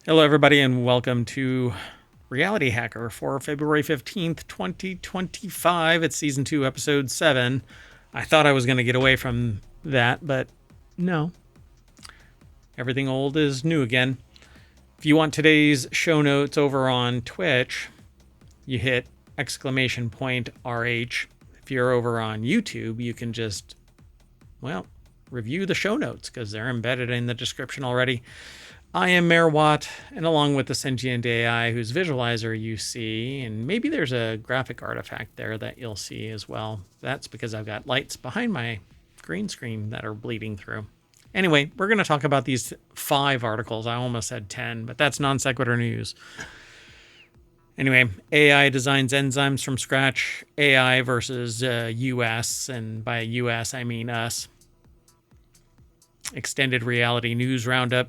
Hello, everybody, and welcome to Reality Hacker for February 15th, 2025. It's Season 2, Episode 7. I thought I was going to get away from that, but no. Everything old is new again. If you want today's show notes over on Twitch, you hit !RH. If you're over on YouTube, you can just, review the show notes because they're embedded in the description already. I am Mayor Watt, and along with the sentient AI whose visualizer you see, and maybe there's a graphic artifact there that you'll see as well. That's because I've got lights behind my green screen that are bleeding through. Anyway, we're going to talk about these 5 articles. I almost said 10, but that's Non Sequitur news. Anyway, AI designs enzymes from scratch. AI versus US, and by US I mean us. Extended reality news roundup.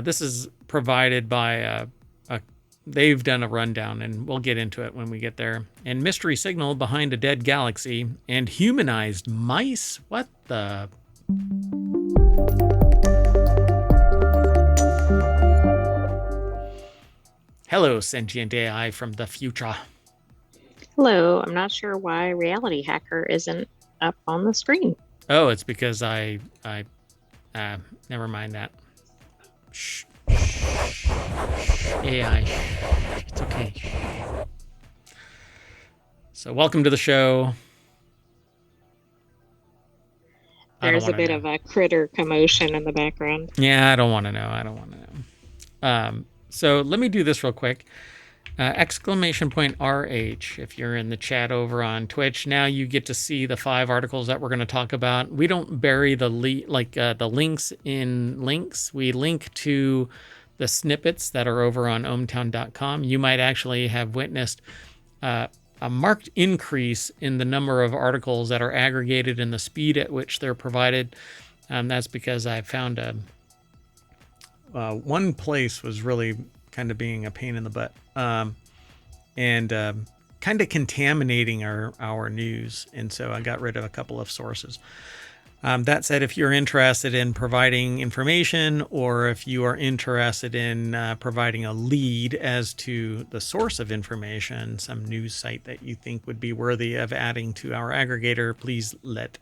This is provided by they've done a rundown, and we'll get into it when we get there. And mystery signal behind a dead galaxy and humanized mice. What the? Hello, sentient AI from the future. Hello, I'm not sure why Reality Hacker isn't up on the screen. Oh, it's because I never mind that. Shh. AI. It's okay. So welcome to the show. There's a bit of a critter commotion in the background. Yeah, I don't want to know. So let me do this real quick. !RH if you're in the chat over on Twitch. Now you get to see the 5 articles that we're going to talk about. We don't bury the links in links. We link to the snippets that are over on ohmtown.com. You might actually have witnessed a marked increase in the number of articles that are aggregated and the speed at which they're provided. That's because I found one place was really kind of being a pain in the butt and kind of contaminating our news. And so I got rid of a couple of sources. That said, if you're interested in providing information, or if you are interested in providing a lead as to the source of information, some news site that you think would be worthy of adding to our aggregator, please let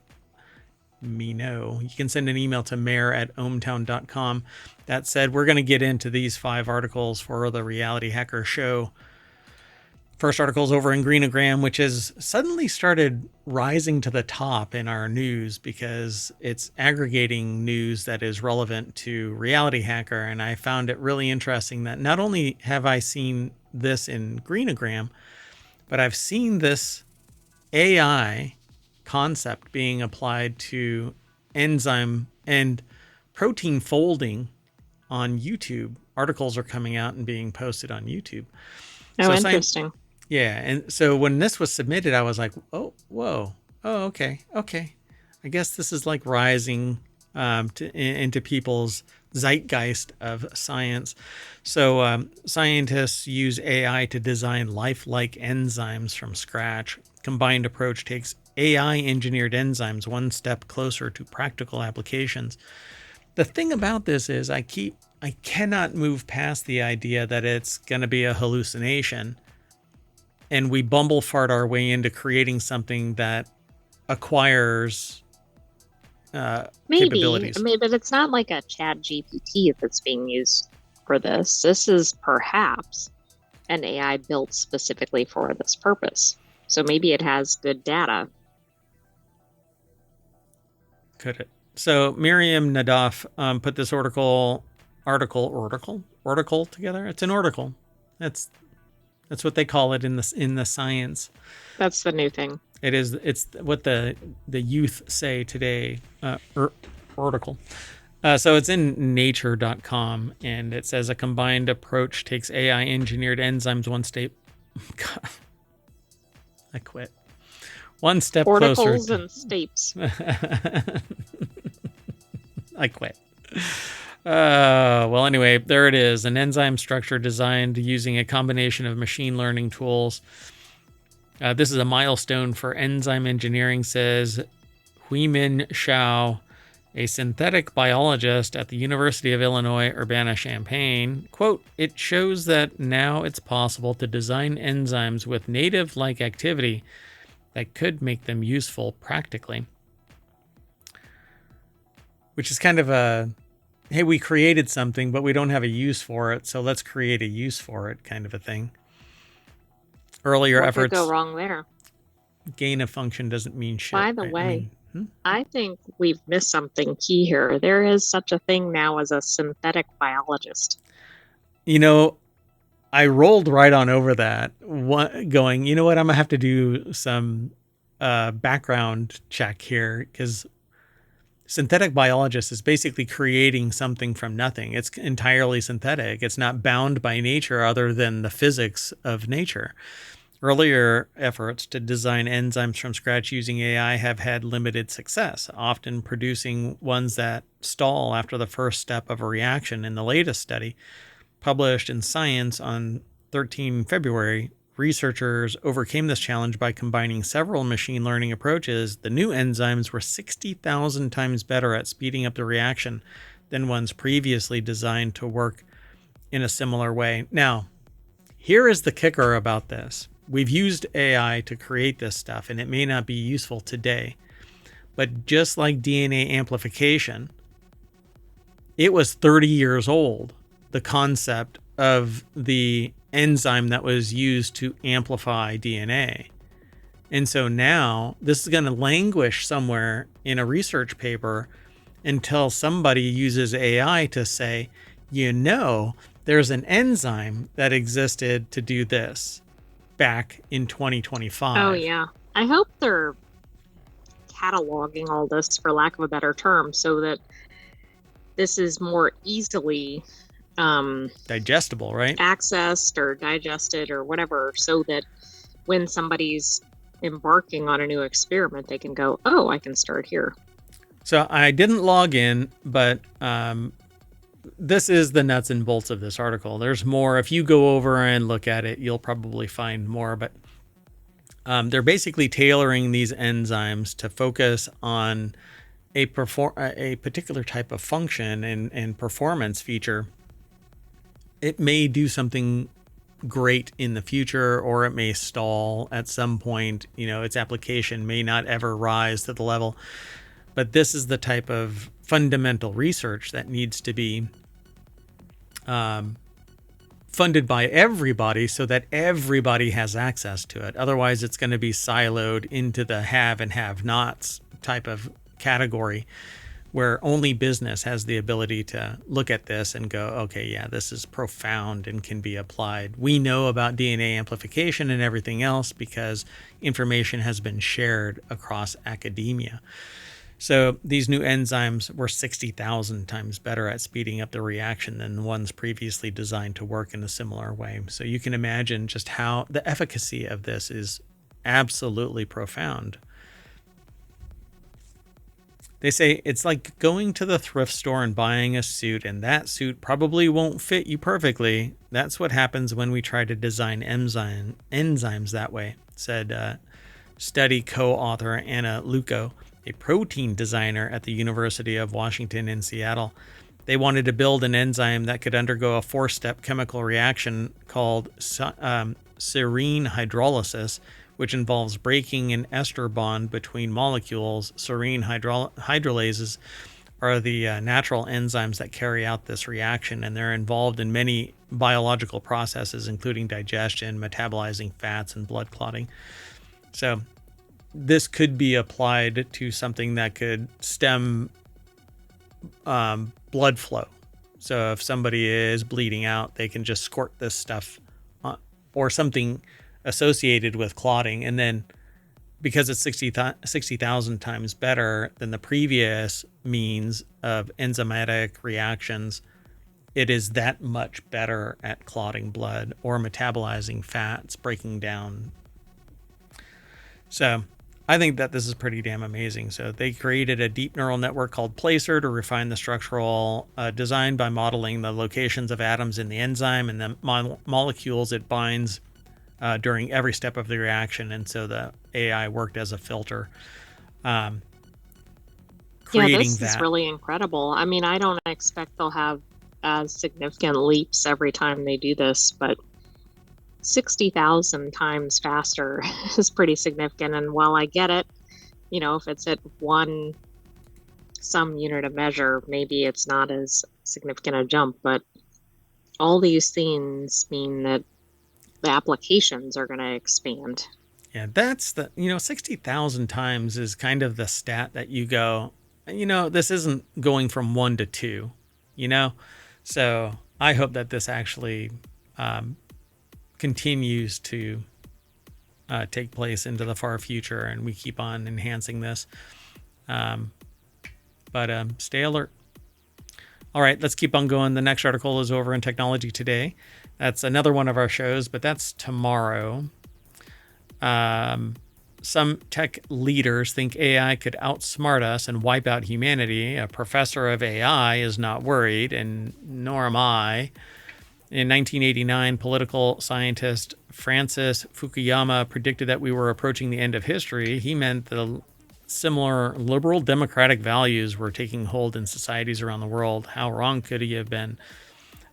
me know. You can send an email to mayor@ohmtown.com. That said, we're going to get into these 5 articles for the Reality Hacker show. First article is over in Greenogram, which has suddenly started rising to the top in our news because it's aggregating news that is relevant to Reality Hacker. And I found it really interesting that not only have I seen this in Greenogram, but I've seen this AI concept being applied to enzyme and protein folding on YouTube. Articles are coming out and being posted on YouTube. Oh, so interesting. Yeah, and so when this was submitted, I was like, oh, whoa, oh, okay. I guess this is like rising into people's zeitgeist of science. So scientists use AI to design lifelike enzymes from scratch. Combined approach takes AI-engineered enzymes one step closer to practical applications. The thing about this is I cannot move past the idea that it's going to be a hallucination, and we bumble fart our way into creating something that acquires capabilities. Maybe, but it's not like a Chat GPT that's being used for this. This is perhaps an AI built specifically for this purpose. So maybe it has good data. Could it? So Miriam Nadaf put this article together. It's an article. That's what they call it in the science. That's the new thing. It is. It's what the youth say today. Article. So it's in nature.com, and it says a combined approach takes AI engineered enzymes one step. God, I quit. One step closer. Articles and steps. I quit. Well, anyway, there it is. An enzyme structure designed using a combination of machine learning tools. This is a milestone for enzyme engineering, says Huimin Shao, A synthetic biologist at the University of Illinois Urbana-Champaign, quote, "It shows that now it's possible to design enzymes with native-like activity that could make them useful practically." Which is kind of a, hey, we created something, but we don't have a use for it, so let's create a use for it kind of a thing. Earlier What efforts. could go wrong there? Gain of function doesn't mean shit. By the right? way, I think we've missed something key here. There is such a thing now as a synthetic biologist. You know, I rolled right on over that, going, you know what, I'm going to have to do some background check here, because synthetic biologist is basically creating something from nothing. It's entirely synthetic. It's not bound by nature other than the physics of nature. Earlier efforts to design enzymes from scratch using AI have had limited success, often producing ones that stall after the first step of a reaction. In the latest study, published in Science on 13 February, researchers overcame this challenge by combining several machine learning approaches. The new enzymes were 60,000 times better at speeding up the reaction than ones previously designed to work in a similar way. Now, here is the kicker about this. We've used AI to create this stuff, and it may not be useful today. But just like DNA amplification, it was 30 years old, the concept of the enzyme that was used to amplify DNA. And so now this is going to languish somewhere in a research paper until somebody uses AI to say, you know, there's an enzyme that existed to do this back in 2025. Oh, yeah. I hope they're cataloging all this, for lack of a better term, so that this is more easily digestible, right? Accessed or digested or whatever, so that when somebody's embarking on a new experiment, they can go, oh, I can start here. So I didn't log in, but this is the nuts and bolts of this article. There's more. If you go over and look at it, you'll probably find more. But they're basically tailoring these enzymes to focus on a particular type of function and performance feature. It may do something great in the future, or it may stall at some point. You know, its application may not ever rise to the level. But this is the type of fundamental research that needs to be funded by everybody so that everybody has access to it. Otherwise, it's going to be siloed into the have and have-nots type of category, where only business has the ability to look at this and go, okay, yeah, this is profound and can be applied. We know about DNA amplification and everything else because information has been shared across academia. So these new enzymes were 60,000 times better at speeding up the reaction than the ones previously designed to work in a similar way. So you can imagine just how the efficacy of this is absolutely profound. They say it's like going to the thrift store and buying a suit, and that suit probably won't fit you perfectly. That's what happens when we try to design enzymes that way, said study co-author Anna Luco, a protein designer at the University of Washington in Seattle. They wanted to build an enzyme that could undergo a 4-step chemical reaction called serine hydrolysis, which involves breaking an ester bond between molecules. Serine hydrolases are the natural enzymes that carry out this reaction, and they're involved in many biological processes, including digestion, metabolizing fats, and blood clotting. So this could be applied to something that could stem blood flow. So if somebody is bleeding out, they can just squirt this stuff or something associated with clotting. And then because it's 60,000 times better than the previous means of enzymatic reactions, it is that much better at clotting blood or metabolizing fats, breaking down. So I think that this is pretty damn amazing. So they created a deep neural network called Placer to refine the structural design by modeling the locations of atoms in the enzyme and the molecules it binds during every step of the reaction. And so the AI worked as a filter. Yeah, creating this is that. really incredible. I mean, I don't expect they'll have as significant leaps every time they do this, but 60,000 times faster is pretty significant. And while I get it, if it's at one some unit of measure, maybe it's not as significant a jump, but all these things mean that the applications are going to expand. Yeah, that's 60,000 times is kind of the stat that you go, this isn't going from one to two, you know? So I hope that this actually um, continues to take place into the far future and we keep on enhancing this. Um, but stay alert. All right, let's keep on going. The next article is over in Technology Today. That's another one of our shows, but that's tomorrow. Some tech leaders think AI could outsmart us and wipe out humanity. A professor of AI is not worried, and nor am I. In 1989, political scientist Francis Fukuyama predicted that we were approaching the end of history. He meant the similar liberal democratic values were taking hold in societies around the world. How wrong could he have been?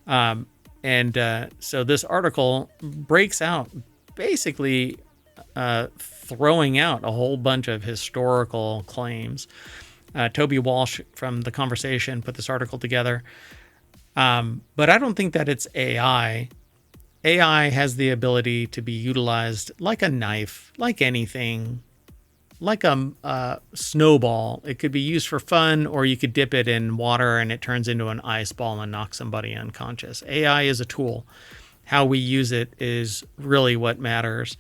So this article breaks out basically throwing out a whole bunch of historical claims. Toby Walsh from The Conversation put this article together. But I don't think that it's AI. AI has the ability to be utilized like a knife, like anything, like a snowball. It could be used for fun, or you could dip it in water and it turns into an ice ball and knocks somebody unconscious. AI is a tool. How we use it is really what matters.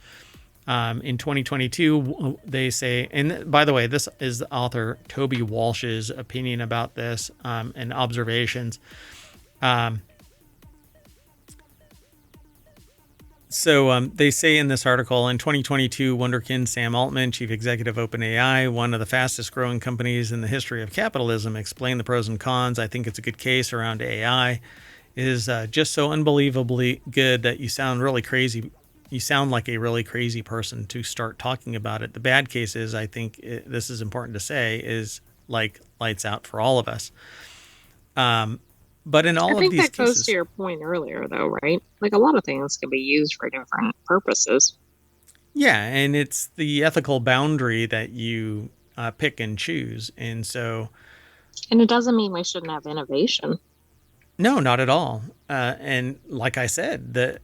In 2022, they say, and by the way, this is the author Toby Walsh's opinion about this and observations. They say in this article, in 2022, Wunderkind Sam Altman, chief executive of OpenAI, one of the fastest growing companies in the history of capitalism, explained the pros and cons. I think it's a good case around AI. It is just so unbelievably good that you sound really crazy. You sound like a really crazy person to start talking about it. The bad case is, I think this is important to say, is like lights out for all of us. But in I all of think these that goes to cases, your point earlier, though, right? Like a lot of things can be used for different purposes. yeah, and it's the ethical boundary that you pick and choose. And so, And it doesn't mean we shouldn't have innovation. no, not at all. And like I said,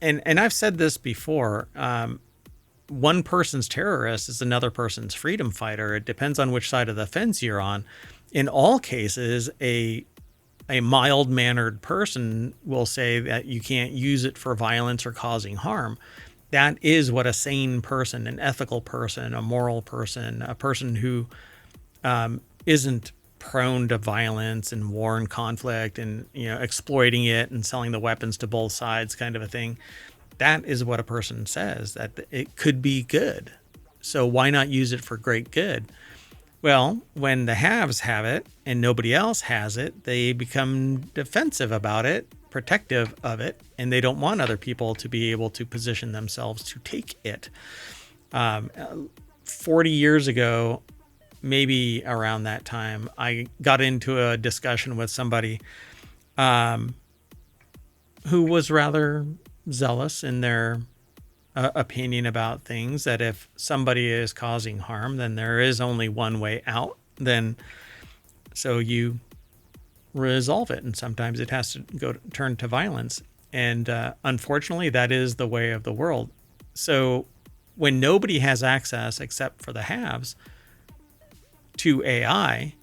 and I've said this before. One person's terrorist is another person's freedom fighter. It depends on which side of the fence you're on. In all cases, a mild mannered person will say that you can't use it for violence or causing harm. That is what a sane person, an ethical person, a moral person, a person who isn't prone to violence and war and conflict and exploiting it and selling the weapons to both sides, kind of a thing. That is what a person says, that it could be good. So why not use it for great good? Well, when the haves have it and nobody else has it, they become defensive about it, protective of it, and they don't want other people to be able to position themselves to take it. 40 years ago, maybe around that time, I got into a discussion with somebody who was rather zealous in their opinion about things, that if somebody is causing harm, then there is only one way out. Then so you resolve it, and sometimes it has to turn to violence. And unfortunately, that is the way of the world. So when nobody has access except for the haves to AI,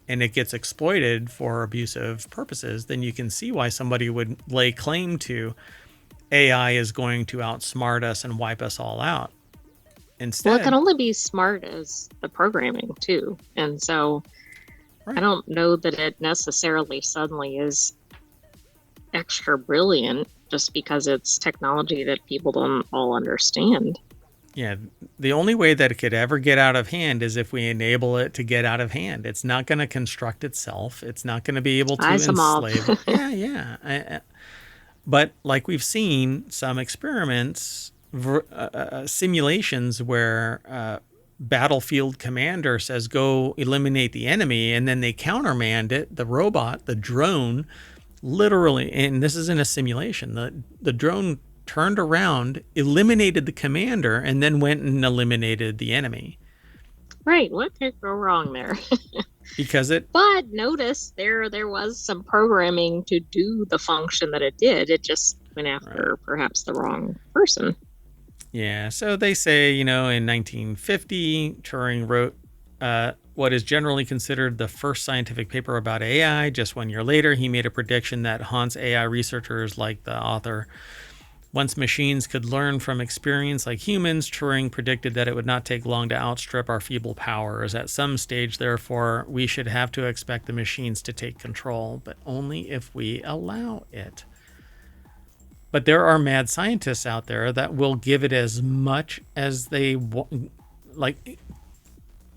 and it gets exploited for abusive purposes, then you can see why somebody would lay claim to AI is going to outsmart us and wipe us all out. Well, it can Instead, only be smart as the programming, too. And so I right. don't know that it necessarily suddenly is extra brilliant just because it's technology that people don't all understand. Yeah, the only way that it could ever get out of hand is if we enable it to get out of hand. It's not going to construct itself. It's not going to be able to Asimov. enslave. Yeah, yeah. But like we've seen some experiments, simulations where battlefield commander says, go eliminate the enemy, and then they countermand it, the robot, the drone, literally, and this is in a simulation, the drone turned around, eliminated the commander, and then went and eliminated the enemy. Right. What could go wrong there? Because it... But notice there was some programming to do the function that it did. It just went after perhaps the wrong person. Yeah, so they say, in 1950, Turing wrote what is generally considered the first scientific paper about AI. Just 1 year later, he made a prediction that haunts AI researchers like the author. Once machines could learn from experience like humans, Turing predicted that it would not take long to outstrip our feeble powers. At some stage, therefore, we should have to expect the machines to take control, but only if we allow it. But there are mad scientists out there that will give it as much as they want, like,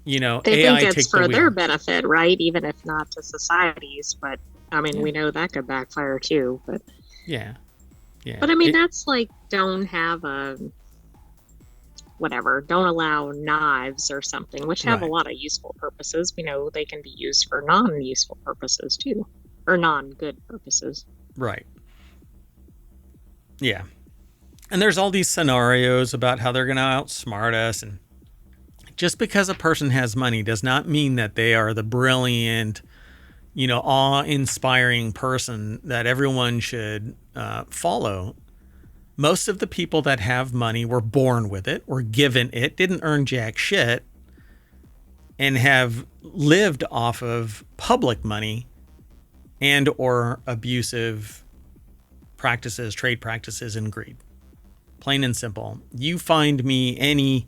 They AI think it's take for the their wheel. benefit, right? Even if not to societies. But I mean, Yeah. we know that could backfire too. But Yeah. but I mean, that's like, don't have a whatever. Don't allow knives or something, which have a Right. lot of useful purposes. We know they can be used for non-useful purposes too, or non-good purposes. Right. Yeah. And there's all these scenarios about how they're going to outsmart us. And just because a person has money does not mean that they are the brilliant, awe-inspiring person that everyone should follow. Most of the people that have money were born with it, were given it, didn't earn jack shit, and have lived off of public money and or abusive practices, trade practices, and greed. Plain and simple. You find me any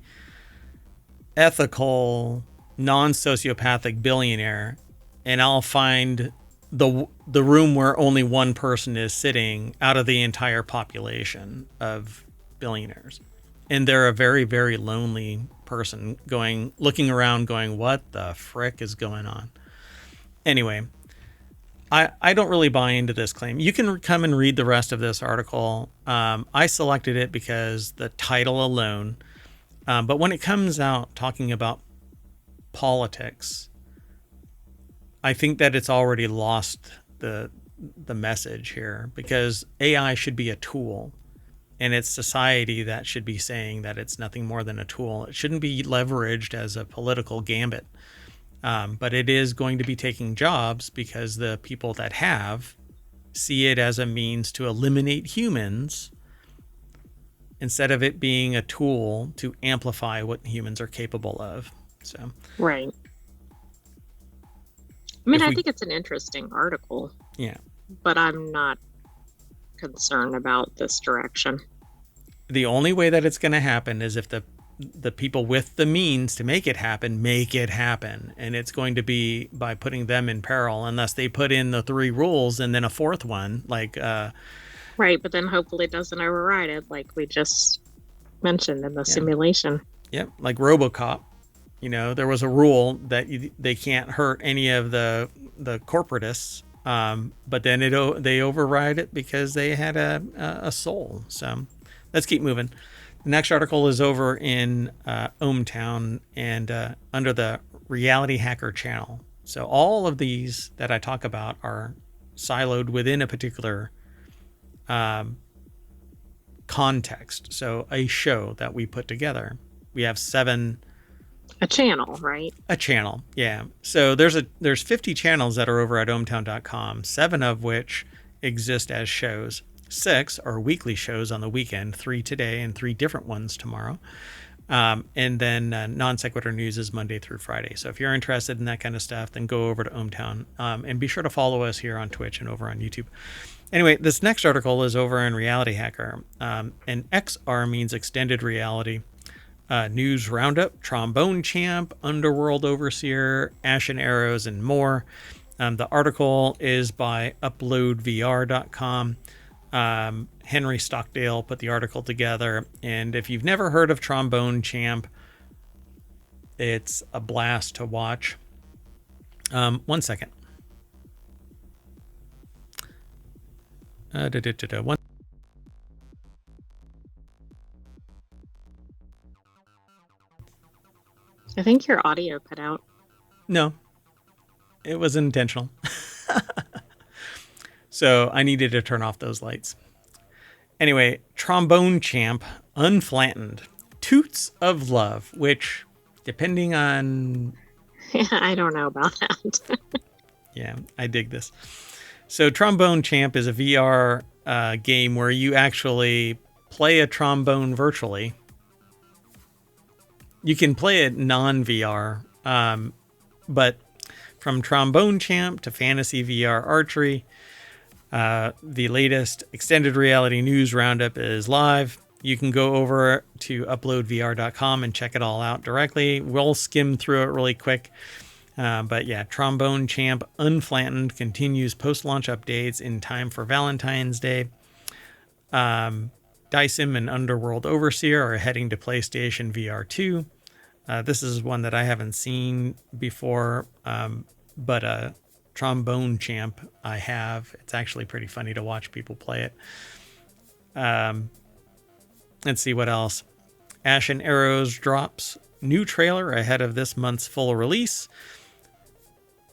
ethical, non-sociopathic billionaire, and I'll find the room where only one person is sitting out of the entire population of billionaires. And they're a very, very lonely person looking around going, what the frick is going on? Anyway, I don't really buy into this claim. You can come and read the rest of this article. I selected it because the title alone. But when it comes out talking about politics, I think that it's already lost the message here, because AI should be a tool, and it's society that should be saying that it's nothing more than a tool. It shouldn't be leveraged as a political gambit. But it is going to be taking jobs because the people that have see it as a means to eliminate humans instead of it being a tool to amplify what humans are capable of. So, right. I mean, I think it's an interesting article. Yeah. But I'm not concerned about this direction. The only way that it's going to happen is if the people with the means to make it happen, and it's going to be by putting them in peril, unless they put in the 3 rules and then a 4th one, like right, but then hopefully it doesn't override it, like we just mentioned in the simulation. Yep, like RoboCop. There was a rule that they can't hurt any of the corporatists, but then they override it because they had a soul. So let's keep moving. The next article is over in ohmTown and under the RealityHacker channel. So all of these that I talk about are siloed within a particular context. So a show that we put together. We have 7. A channel, right? A channel, yeah. So there's 50 channels that are over at ohmtown.com, 7 of which exist as shows. 6 are weekly shows on the weekend, 3 today and 3 different ones tomorrow. And then Non Sequitur News is Monday through Friday. So if you're interested in that kind of stuff, then go over to ohmTown. And be sure to follow us here on Twitch and over on YouTube. Anyway, this next article is over in RealityHacker. And XR means extended reality. News roundup, trombone champ, underworld overseer, ashen arrows, and more. The article is by uploadvr.com. Henry Stockdale put the article together, and if you've never heard of Trombone Champ, it's a blast to watch. 1 second. One. I think your audio cut out. No, it was intentional. So I needed to turn off those lights. Anyway, Trombone Champ Unflattened. Toots of Love, which, depending on. I don't know about that. Yeah, I dig this. So Trombone Champ is a VR game where you actually play a trombone virtually. You can play it non-VR, but from Trombone Champ to Fantasy VR Archery, the latest extended reality news roundup is live. You can go over to uploadvr.com and check it all out directly. We'll skim through it really quick. But yeah, Trombone Champ Unflattened continues post-launch updates in time for Valentine's Day. Dysim and Underworld Overseer are heading to PlayStation VR 2. This is one that I haven't seen before, but Trombone Champ I have. It's actually pretty funny to watch people play it. Let's see what else. Ashen Arrows drops new trailer ahead of this month's full release.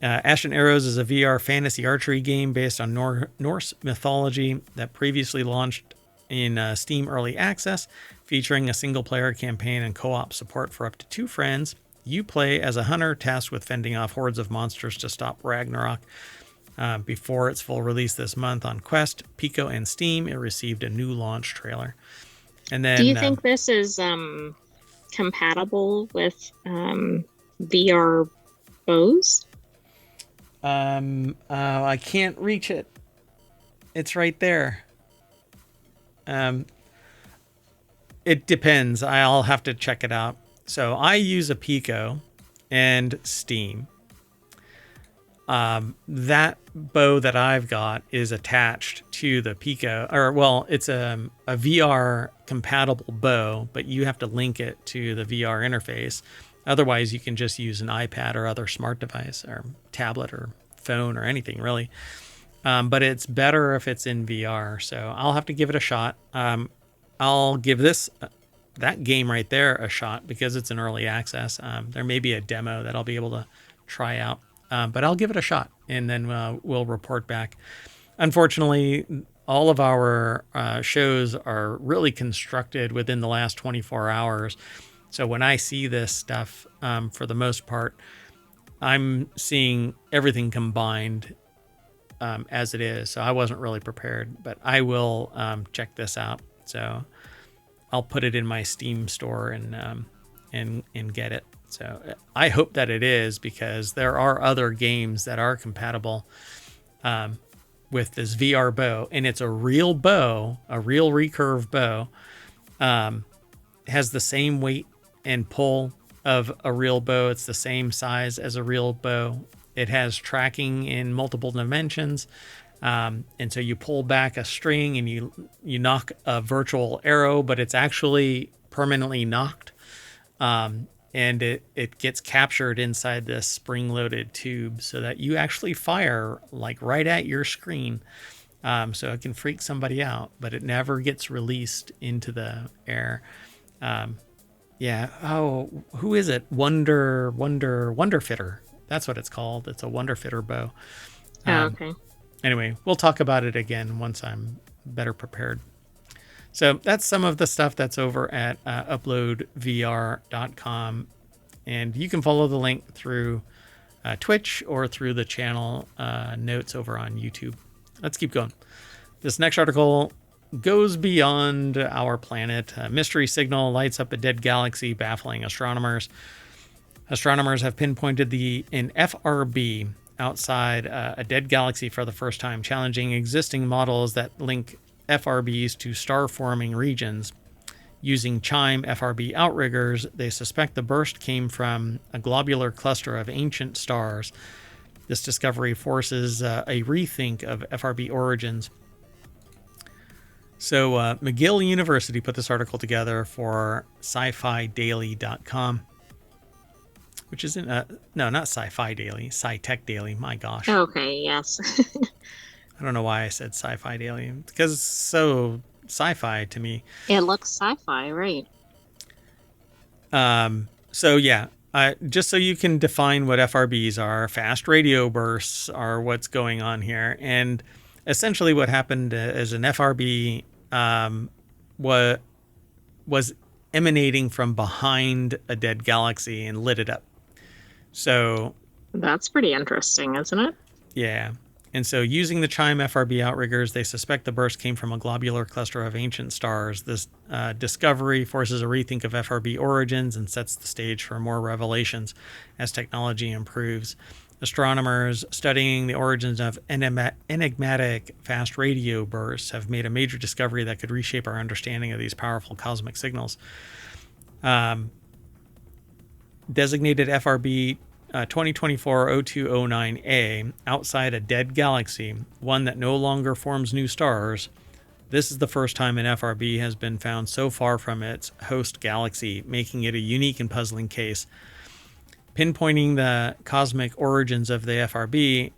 Ashen Arrows is a VR fantasy archery game based on Norse mythology that previously launched in Steam Early Access, featuring a single-player campaign and co-op support for up to 2 friends. You play as a hunter tasked with fending off hordes of monsters to stop Ragnarok. Before its full release this month on Quest, Pico, and Steam, it received a new launch trailer. And then, Do you think this is compatible with VR bows? I can't reach it. It's right there. It depends. I'll have to check it out. So I use a Pico and Steam. That bow that I've got is attached to the Pico, or well, it's a VR compatible bow, but you have to link it to the VR interface. Otherwise, you can just use an iPad or other smart device or tablet or phone or anything really. But it's better if it's in VR. So I'll have to give it a shot. I'll give that game right there a shot because it's in early access. There may be a demo that I'll be able to try out. But I'll give it a shot, and then we'll report back. Unfortunately, all of our shows are really constructed within the last 24 hours. So when I see this stuff, for the most part, I'm seeing everything combined as it is. So I wasn't really prepared, but I will check this out. So I'll put it in my Steam store and get it. So I hope that it is, because there are other games that are compatible with this VR bow, and it's a real bow, a real recurve bow. It has the same weight and pull of a real bow. It's the same size as a real bow. It has tracking in multiple dimensions. And so you pull back a string and you knock a virtual arrow, but it's actually permanently knocked. And it gets captured inside this spring-loaded tube so that you actually fire like right at your screen. So it can freak somebody out, but it never gets released into the air. Yeah. Oh, who is it? Wonder Fitter. That's what it's called. It's a Wonder Fitter bow. Okay. Anyway, we'll talk about it again once I'm better prepared. So that's some of the stuff that's over at uploadvr.com. And you can follow the link through Twitch or through the channel notes over on YouTube. Let's keep going. This next article goes beyond our planet. A mystery signal lights up a dead galaxy, baffling astronomers. Astronomers have pinpointed an FRB outside a dead galaxy for the first time, challenging existing models that link FRBs to star-forming regions. Using CHIME FRB outriggers, they suspect the burst came from a globular cluster of ancient stars. This discovery forces a rethink of FRB origins. So McGill University put this article together for sci-fi-daily.com, which isn't, no, not Sci-Fi Daily, Sci-Tech Daily, my gosh. Okay, yes. I don't know why I said Sci-Fi Daily, because it's so sci-fi to me. It looks sci-fi, right? So yeah, Just so you can define what FRBs are, fast radio bursts are what's going on here. And essentially what happened is an FRB was, was emanating from behind a dead galaxy and lit it up. So, That's pretty interesting, isn't it? yeah. And so, using the CHIME FRB outriggers, they suspect the burst came from a globular cluster of ancient stars. This discovery forces a rethink of FRB origins and sets the stage for more revelations as technology improves. Astronomers studying the origins of enigmatic fast radio bursts have made a major discovery that could reshape our understanding of these powerful cosmic signals. Designated FRB 2024-0209A, outside a dead galaxy, one that no longer forms new stars. This is the first time an FRB has been found so far from its host galaxy, making it a unique and puzzling case. Pinpointing the cosmic origins of the FRB,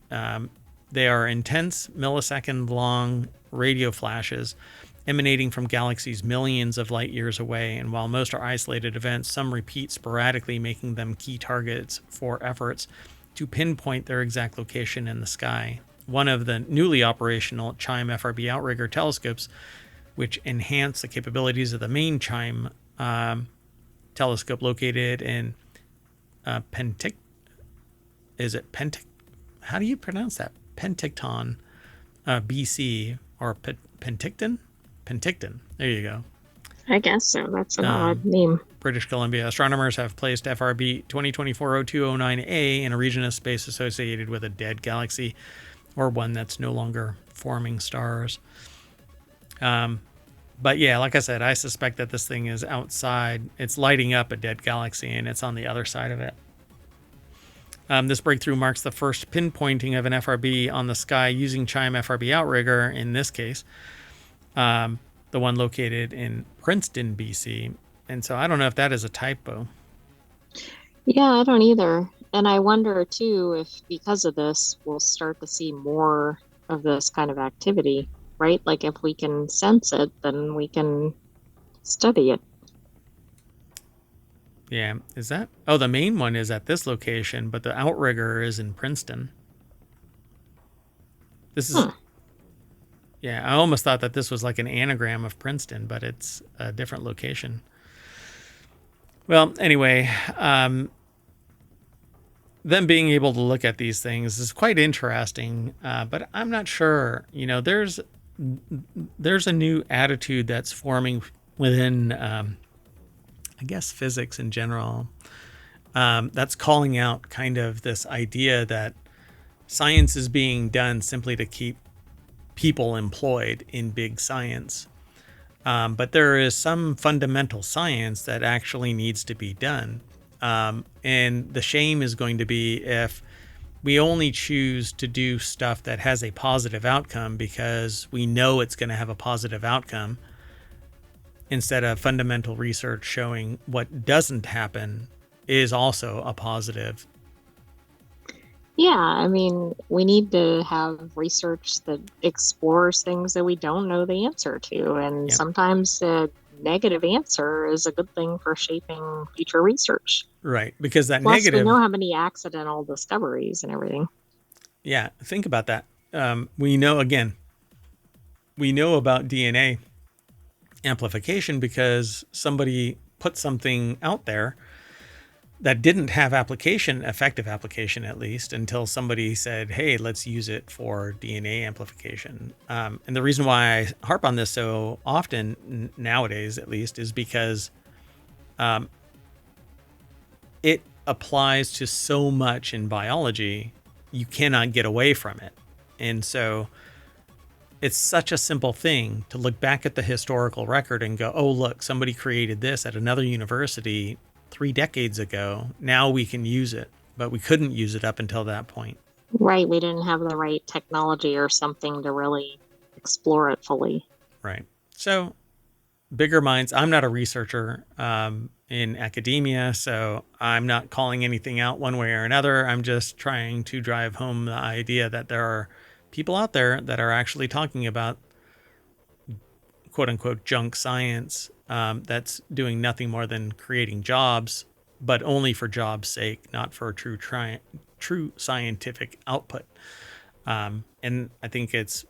they are intense, millisecond-long radio flashes emanating from galaxies millions of light years away, and while most are isolated events, some repeat sporadically, making them key targets for efforts to pinpoint their exact location in the sky. One of the newly operational CHIME FRB outrigger telescopes, which enhance the capabilities of the main CHIME telescope located in Pentic. Is it Pentic? How do you pronounce that? Penticton, BC, or Penticton? Penticton. There you go. I guess so. That's an odd name. British Columbia. Astronomers have placed FRB 2024-0209A in a region of space associated with a dead galaxy or one that's no longer forming stars. But yeah, like I said, I suspect that this thing is outside. It's lighting up a dead galaxy and it's on the other side of it. This breakthrough marks the first pinpointing of an FRB on the sky using CHIME FRB outrigger in this case. The one located in Princeton, BC. And so I don't know if that is a typo. Yeah, I don't either. And I wonder too if because of this, we'll start to see more of this kind of activity, right? Like if we can sense it, then we can study it. Yeah, is that? Oh, the main one is at this location, but the outrigger is in Princeton. This is. Yeah, I almost thought that this was like an anagram of Princeton, but it's a different location. Well, anyway, them being able to look at these things is quite interesting, but I'm not sure. You know, there's a new attitude that's forming within, I guess, physics in general, that's calling out kind of this idea that science is being done simply to keep people employed in big science. But there is some fundamental science that actually needs to be done. And the shame is going to be if we only choose to do stuff that has a positive outcome because we know it's going to have a positive outcome, instead of fundamental research showing what doesn't happen is also a positive. Yeah, I mean, we need to have research that explores things that we don't know the answer to. And sometimes a negative answer is a good thing for shaping future research. Right, because that Plus, negative... we know how many accidental discoveries and everything. Yeah, think about that. We know about DNA amplification because somebody put something out there that didn't have effective application at least, until somebody said, hey, let's use it for DNA amplification. And the reason why I harp on this so often nowadays, at least, is because it applies to so much in biology, you cannot get away from it. And so it's such a simple thing to look back at the historical record and go, oh, look, somebody created this at another university 3 decades ago. Now we can use it, but we couldn't use it up until that point. Right. We didn't have the right technology or something to really explore it fully. Right. So bigger minds. I'm not a researcher in academia, so I'm not calling anything out one way or another. I'm just trying to drive home the idea that there are people out there that are actually talking about quote unquote junk science that's doing nothing more than creating jobs but only for job's sake, not for true scientific output. And I think it's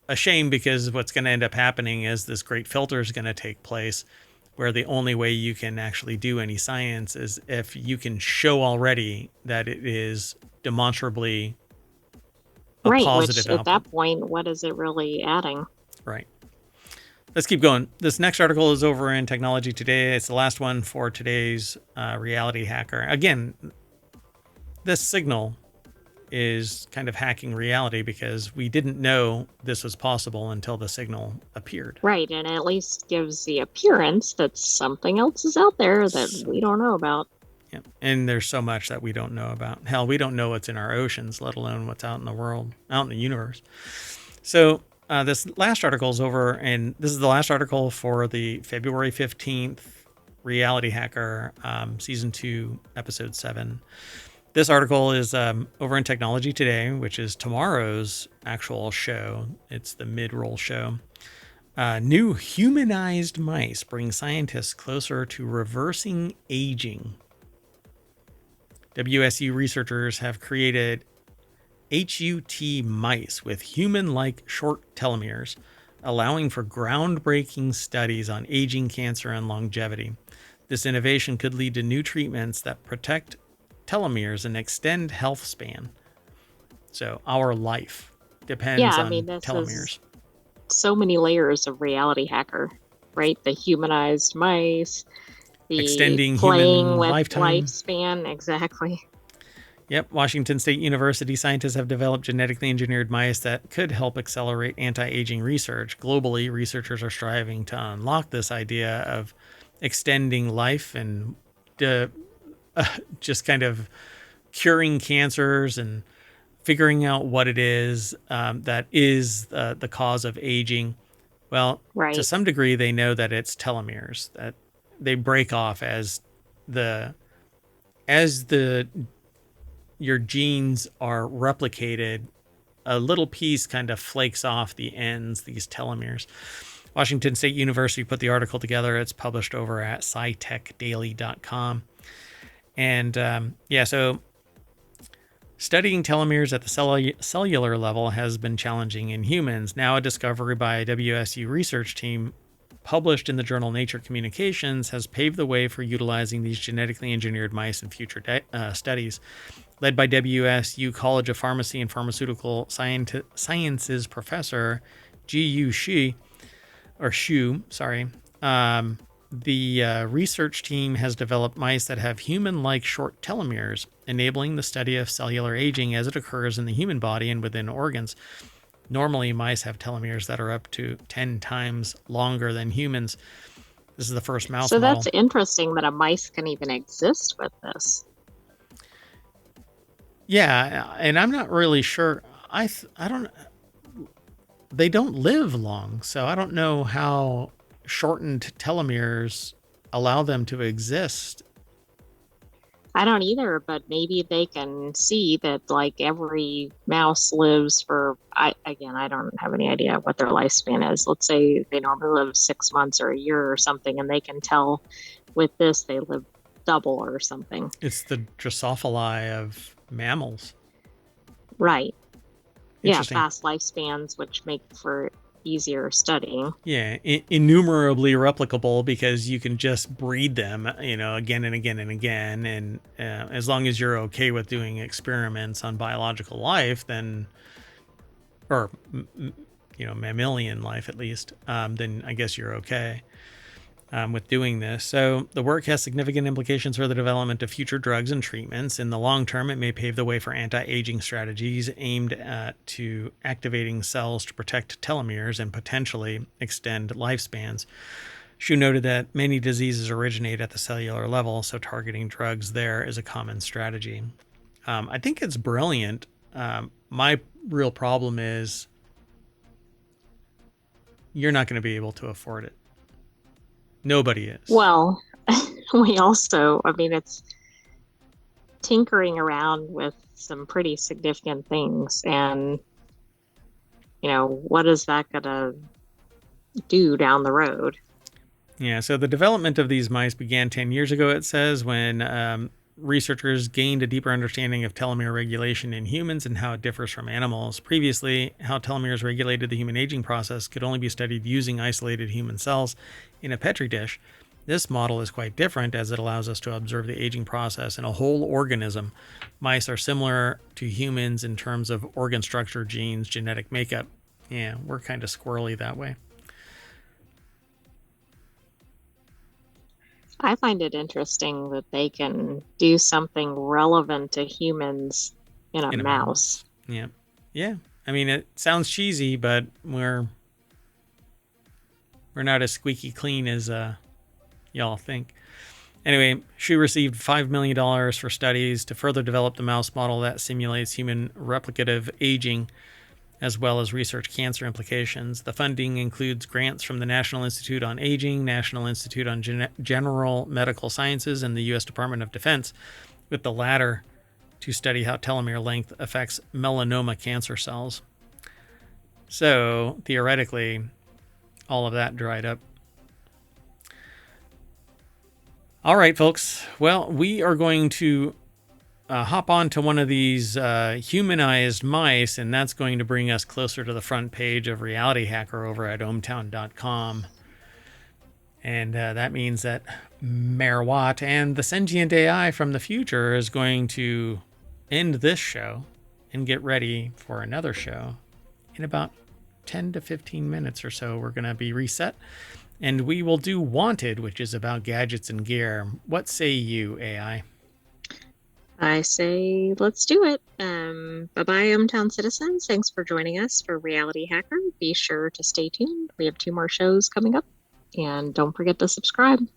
a shame, because what's going to end up happening is this great filter is going to take place, where the only way you can actually do any science is if you can show already that it is demonstrably a Right, positive which at output. that point, what is it really adding? Right. Let's keep going. This next article is over in Technology Today. It's the last one for today's Reality Hacker. Again, this signal is kind of hacking reality, because we didn't know this was possible until the signal appeared. Right, and at least gives the appearance that something else is out there that we don't know about. Yeah. And there's so much that we don't know about. Hell, we don't know what's in our oceans, let alone what's out in the world, out in the universe. So this last article is over, and this is the last article for the February 15th Reality Hacker Season 2, Episode 7. This article is over in Technology Today, which is tomorrow's actual show. It's the mid-roll show. New humanized mice bring scientists closer to reversing aging. WSU researchers have created HUT mice with human-like short telomeres, allowing for groundbreaking studies on aging, cancer, and longevity. This innovation could lead to new treatments that protect telomeres and extend health span. So our life depends on This telomeres. is so many layers of Reality Hacker, right? The humanized mice, the extending playing human with lifetime. lifespan, exactly. Yep, Washington State University scientists have developed genetically engineered mice that could help accelerate anti-aging research. Globally, researchers are striving to unlock this idea of extending life and just kind of curing cancers and figuring out what it is that is the cause of aging. Well, Right. to some degree, they know that it's telomeres, that they break off as your genes are replicated. A little piece kind of flakes off the ends, these telomeres. Washington State University put the article together. It's published over at scitechdaily.com. And so studying telomeres at the cellular level has been challenging in humans. Now, a discovery by a WSU research team published in the journal Nature Communications has paved the way for utilizing these genetically engineered mice in future studies. Led by WSU College of Pharmacy and Pharmaceutical Sciences professor Ji-Yu Shu, the research team has developed mice that have human-like short telomeres, enabling the study of cellular aging as it occurs in the human body and within organs. Normally, mice have telomeres that are up to 10 times longer than humans. This is the first mouse model. So that's interesting that a mice can even exist with this. Yeah, and I'm not really sure. They don't live long, so I don't know how shortened telomeres allow them to exist. I don't either, but maybe they can see that like every mouse lives for, I don't have any idea what their lifespan is. Let's say they normally live 6 months or a year or something, and they can tell with this they live double or something. It's the Drosophila of mammals. Right. Yeah, fast lifespans, which make for easier studying. Yeah, innumerably replicable, because you can just breed them, again and again and again. And as long as you're okay with doing experiments on biological life, then, or, mammalian life at least, then I guess you're okay with doing this. So the work has significant implications for the development of future drugs and treatments. In the long term, it may pave the way for anti-aging strategies aimed at activating cells to protect telomeres and potentially extend lifespans. Shu noted that many diseases originate at the cellular level, so targeting drugs there is a common strategy. I think it's brilliant. My real problem is you're not going to be able to afford it. Nobody is. Well, we also, it's tinkering around with some pretty significant things. And, what is that going to do down the road? Yeah, so the development of these mice began 10 years ago, it says, when researchers gained a deeper understanding of telomere regulation in humans and how it differs from animals. Previously, how telomeres regulated the human aging process could only be studied using isolated human cells in a petri dish. This model is quite different as it allows us to observe the aging process in a whole organism. Mice are similar to humans in terms of organ structure, genes, genetic makeup. Yeah, we're kind of squirrely that way. I find it interesting that they can do something relevant to humans in a In a mouse. mouse. Yeah. Yeah. I mean, it sounds cheesy, but we're not as squeaky clean as y'all think. Anyway, she received $5 million for studies to further develop the mouse model that simulates human replicative aging, as well as research cancer implications. The funding includes grants from the National Institute on Aging, National Institute on General Medical Sciences, and the U.S. Department of Defense, with the latter to study how telomere length affects melanoma cancer cells. So, theoretically, all of that dried up. All right, folks. Well, we are going to hop on to one of these humanized mice, and that's going to bring us closer to the front page of RealityHacker over at ohmtown.com. And that means that Mayor Watt and the sentient AI from the future is going to end this show and get ready for another show in about 10 to 15 minutes or so. We're going to be reset, and we will do Wanted, which is about gadgets and gear. What say you, AI? I say, let's do it. Bye-bye, hometown citizens. Thanks for joining us for Reality Hacker. Be sure to stay tuned. We have 2 more shows coming up, and don't forget to subscribe.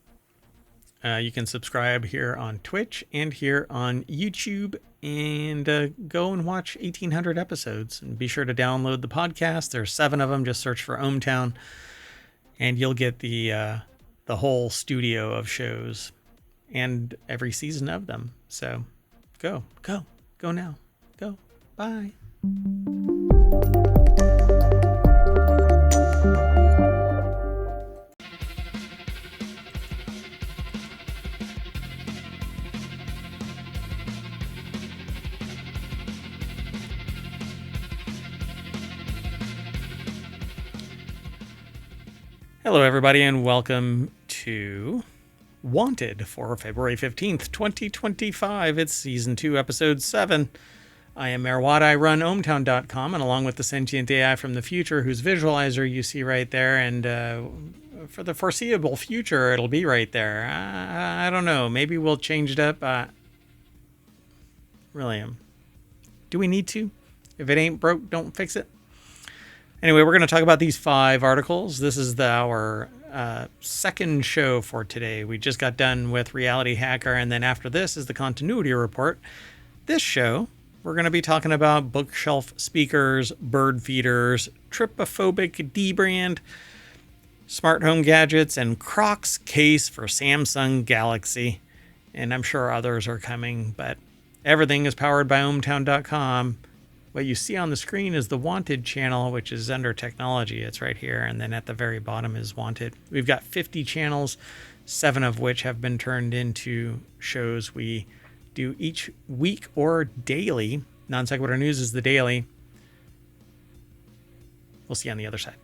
You can subscribe here on Twitch and here on YouTube, and go and watch 1,800 episodes. And be sure to download the podcast. There's 7 of them. Just search for ohmTown, and you'll get the whole studio of shows and every season of them. So go now. Go. Bye. Hello, everybody, and welcome to Wanted for February 15th, 2025. It's Season 2, Episode 7. I am Mayor Watt. I run ohmtown.com, and along with the sentient AI from the future, whose visualizer you see right there, and for the foreseeable future, it'll be right there. I don't know. Maybe we'll change it up. Really, do we need to? If it ain't broke, don't fix it. Anyway, we're going to talk about these 5 articles. This is our second show for today. We just got done with Reality Hacker, and then after this is the continuity report. This show, we're going to be talking about bookshelf speakers, bird feeders, trypophobic D-brand, smart home gadgets, and Crocs case for Samsung Galaxy. And I'm sure others are coming, but everything is powered by ohmtown.com. What you see on the screen is the Wanted channel, which is under technology. It's right here. And then at the very bottom is Wanted. We've got 50 channels, 7 of which have been turned into shows we do each week or daily. Non Sequitur News is the daily. We'll see you on the other side.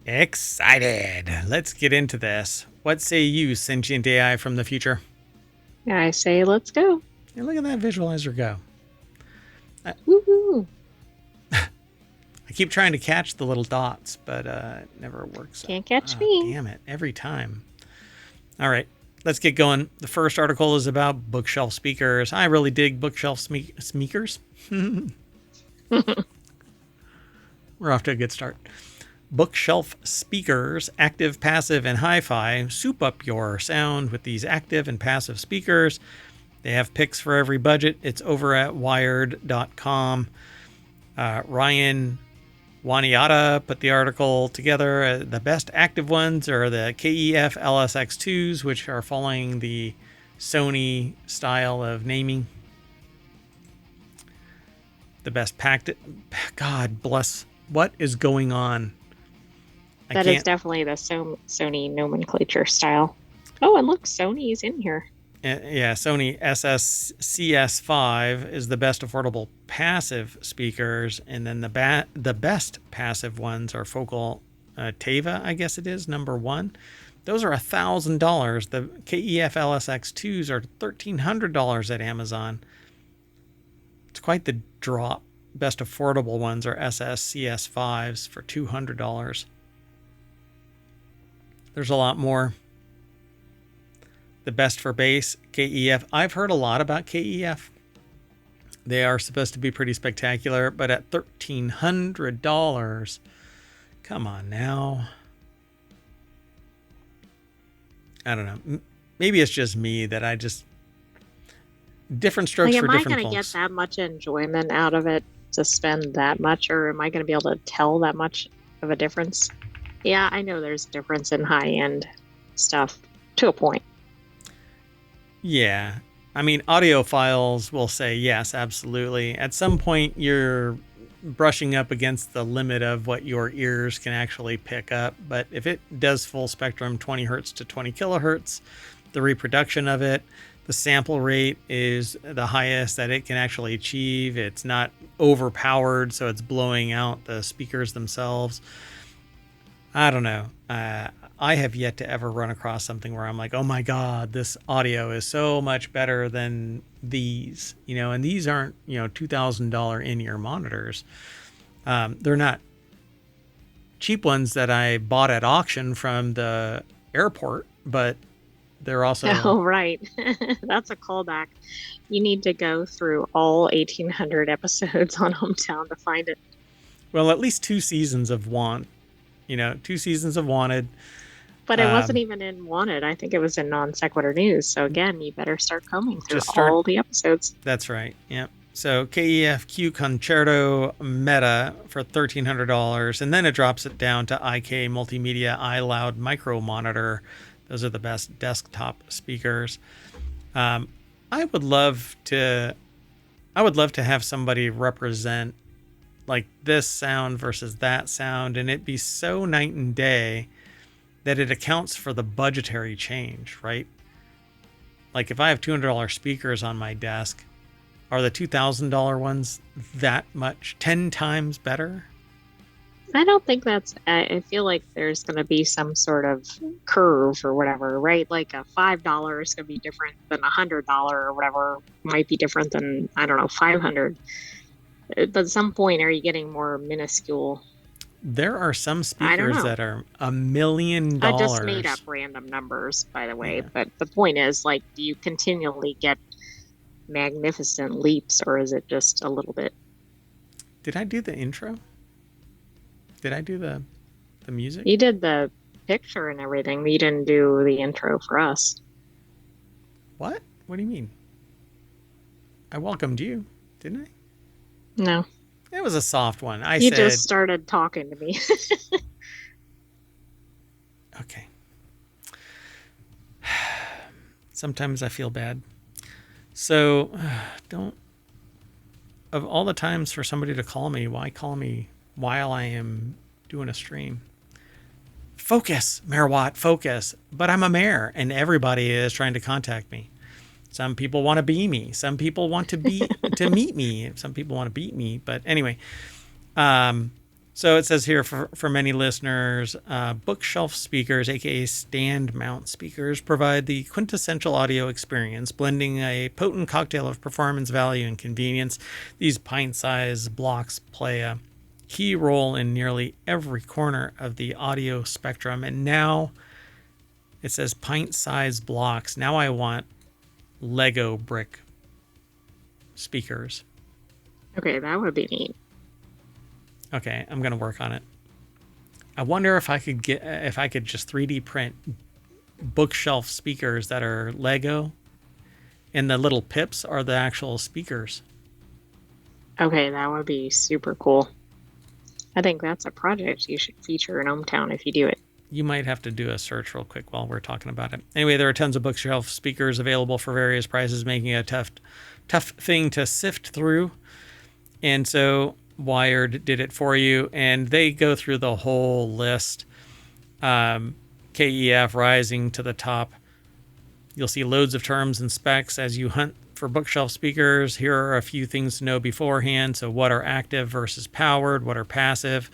Excited. Let's get into this. What say you, sentient AI from the future? I say, let's go. Hey, look at that visualizer go. Woohoo! I keep trying to catch the little dots, but it never works. Can't catch me. Damn it, every time. All right, let's get going. The first article is about bookshelf speakers. I really dig bookshelf speakers. We're off to a good start. Bookshelf speakers, active, passive, and hi-fi. Soup up your sound with these active and passive speakers. They have picks for every budget. It's over at wired.com. Ryan Waniata put the article together. The best active ones are the KEF LSX2s, which are following the Sony style of naming. the best packed. God bless. What is going on? That is definitely the Sony nomenclature style. Oh, and look, Sony's in here. Yeah, Sony SSCS5 is the best affordable passive speakers, and then the best passive ones are Focal Teva, I guess it is, number one. Those are $1,000. The KEF LSX2s are $1,300 at Amazon. It's quite the drop. Best affordable ones are SSCS5s for $200. There's a lot more. The best for bass, KEF. I've heard a lot about KEF. They are supposed to be pretty spectacular, but at $1,300, come on now. I don't know. Maybe it's just me that I just different strokes for different folks. Am I going to get that much enjoyment out of it to spend that much, or am I going to be able to tell that much of a difference? Yeah, I know there's a difference in high-end stuff to a point. Yeah. I mean, audiophiles will say yes, absolutely. At some point, you're brushing up against the limit of what your ears can actually pick up. But if it does full spectrum, 20 hertz to 20 kilohertz, the reproduction of it, the sample rate is the highest that it can actually achieve. It's not overpowered, so it's blowing out the speakers themselves. I don't know. I have yet to ever run across something where I'm like, oh my God, this audio is so much better than these, and these aren't, $2,000 in-ear monitors. They're not cheap ones that I bought at auction from the airport, but they're also... Oh, right. That's a callback. You need to go through all 1,800 episodes on Hometown to find it. Well, at least 2 seasons of 2 seasons of Wanted. But it wasn't even in Wanted. I think it was in Non Sequitur News. So again, you better start combing through all the episodes. That's right. Yep. So KEF Q Concerto Meta for $1,300, and then it drops it down to IK Multimedia iLoud Micro Monitor. Those are the best desktop speakers. I would love to have somebody represent like this sound versus that sound, and it be so night and day that it accounts for the budgetary change, right? Like if I have $200 speakers on my desk, are the $2,000 ones that much, 10 times better? I don't think that's, I feel like there's going to be some sort of curve or whatever, right? Like a $5 is going to be different than $100 or whatever, might be different than, I don't know, 500. But at some point, are you getting more minuscule? There are some speakers that are $1 million. I just made up random numbers, by the way. Yeah. But the point is, like, do you continually get magnificent leaps, or is it just a little bit? Did I do the intro? Did I do the music? You did the picture and everything. You didn't do the intro for us. What? What do you mean? I welcomed you, didn't I? No. It was a soft one. You just started talking to me. Okay. Sometimes I feel bad. So, of all the times for somebody to call me, why call me while I am doing a stream? Focus, Mayor Watt, focus. But I'm a mayor, and everybody is trying to contact me. Some people want to be me. Some people want to meet me. Some people want to beat me. But anyway, so it says here for many listeners, bookshelf speakers, aka stand mount speakers, provide the quintessential audio experience, blending a potent cocktail of performance, value, and convenience. These pint-sized blocks play a key role in nearly every corner of the audio spectrum. And now it says pint-sized blocks. Now I want Lego brick speakers. Okay, that would be neat. Okay, I'm gonna work on it. I wonder if I could just 3D print bookshelf speakers that are Lego, and the little pips are the actual speakers. Okay, that would be super cool. I think that's a project you should feature in Hometown if you do it. You might have to do a search real quick while we're talking about it. Anyway, there are tons of bookshelf speakers available for various prices, making it a tough thing to sift through. And so Wired did it for you, and they go through the whole list. KEF rising to the top. You'll see loads of terms and specs as you hunt for bookshelf speakers. Here are a few things to know beforehand. So what are active versus powered? What are passive?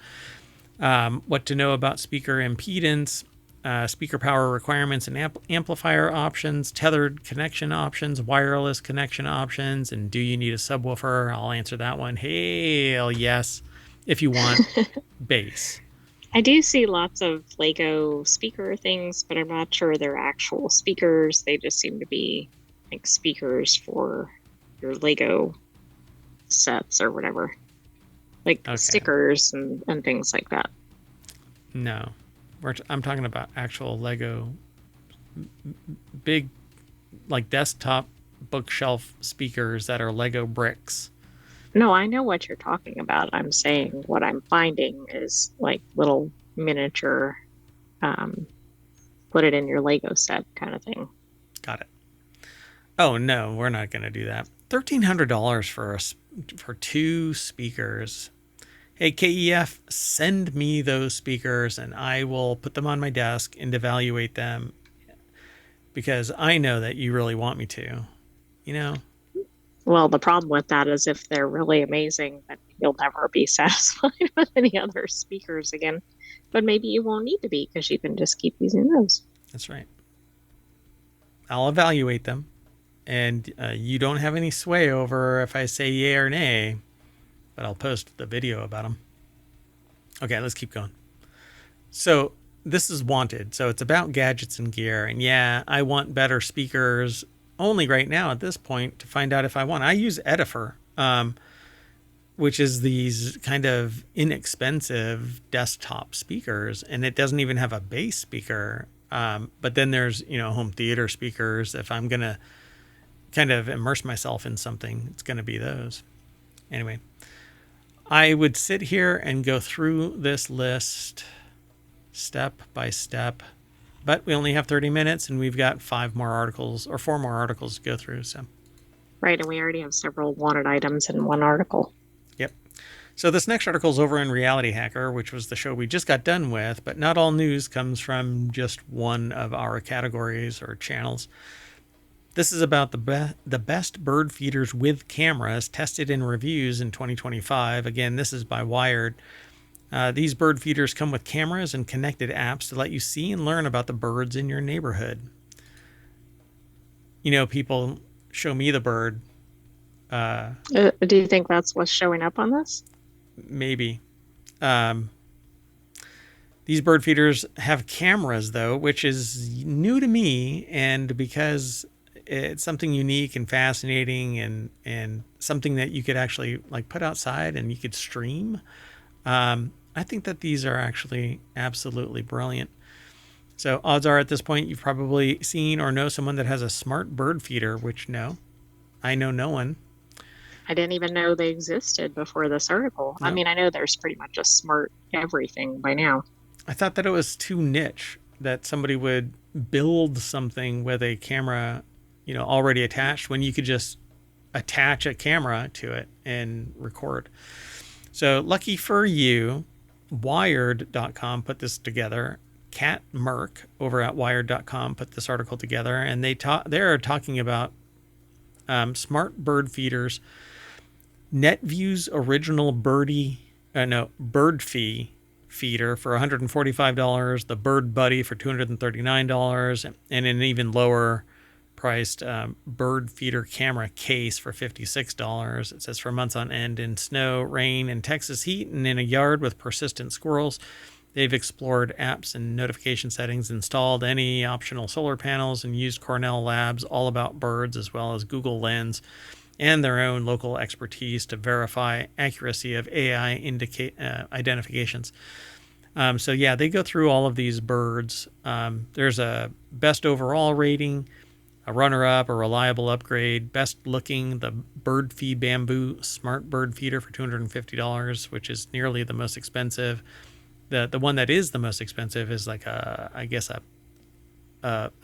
What to know about speaker impedance, speaker power requirements and amplifier options, tethered connection options, wireless connection options, and do you need a subwoofer? I'll answer that one. Hell yes, if you want bass. I do see lots of Lego speaker things, but I'm not sure they're actual speakers. They just seem to be like speakers for your Lego sets or whatever, like stickers and things like that. No, I'm talking about actual Lego big, like desktop bookshelf speakers that are Lego bricks. No, I know what you're talking about. I'm saying what I'm finding is like little miniature, put it in your Lego set kind of thing. Got it. Oh no, we're not going to do that. $1,300 for 2 speakers. Hey KEF, send me those speakers and I will put them on my desk and evaluate them, because I know that you really want me to. You know. Well, the problem with that is if they're really amazing, then you'll never be satisfied with any other speakers again. But maybe you won't need to be because you can just keep using those. That's right. I'll evaluate them, and you don't have any sway over if I say yay or nay, but I'll post the video about them. Okay, let's keep going. So this is wanted. So it's about gadgets and gear. And yeah, I want better speakers only right now at this point to find out if I want. I use Edifer, which is these kind of inexpensive desktop speakers, and it doesn't even have a bass speaker. But then there's, home theater speakers. If I'm going to kind of immerse myself in something, it's going to be those. Anyway, I would sit here and go through this list step by step, but we only have 30 minutes and we've got 4 more articles to go through. So, right. And we already have several wanted items in one article. Yep. So this next article is over in RealityHacker, which was the show we just got done with, but not all news comes from just one of our categories or channels. This is about the best bird feeders with cameras tested in reviews in 2025. Again, this is by Wired. These bird feeders come with cameras and connected apps to let you see and learn about the birds in your neighborhood. People show me the bird. Do you think that's what's showing up on this? Maybe. These bird feeders have cameras, though, which is new to me, and because it's something unique and fascinating and something that you could actually put outside and you could stream. I think that these are actually absolutely brilliant. So odds are at this point you've probably seen or know someone that has a smart bird feeder, which no, I know no one. I didn't even know they existed before this article. No. I mean, I know there's pretty much a smart everything by now. I thought that it was too niche that somebody would build something with a camera, already attached, when you could just attach a camera to it and record. So lucky for you, Wired.com put this together. Kat Merck over at Wired.com put this article together, and they're talking about smart bird feeders. NetView's original bird fee feeder for $145, the Bird Buddy for $239, and an even lower priced bird feeder camera case for $56. It says for months on end in snow, rain, and Texas heat, and in a yard with persistent squirrels. They've explored apps and notification settings, installed any optional solar panels, and used Cornell Labs All About Birds, as well as Google Lens and their own local expertise to verify accuracy of AI identifications. So yeah, they go through all of these birds. There's a best overall rating, a runner-up, a reliable upgrade, best looking, the Bird Feed Bamboo Smart Bird Feeder for $250, which is nearly the most expensive. The one that is the most expensive is like a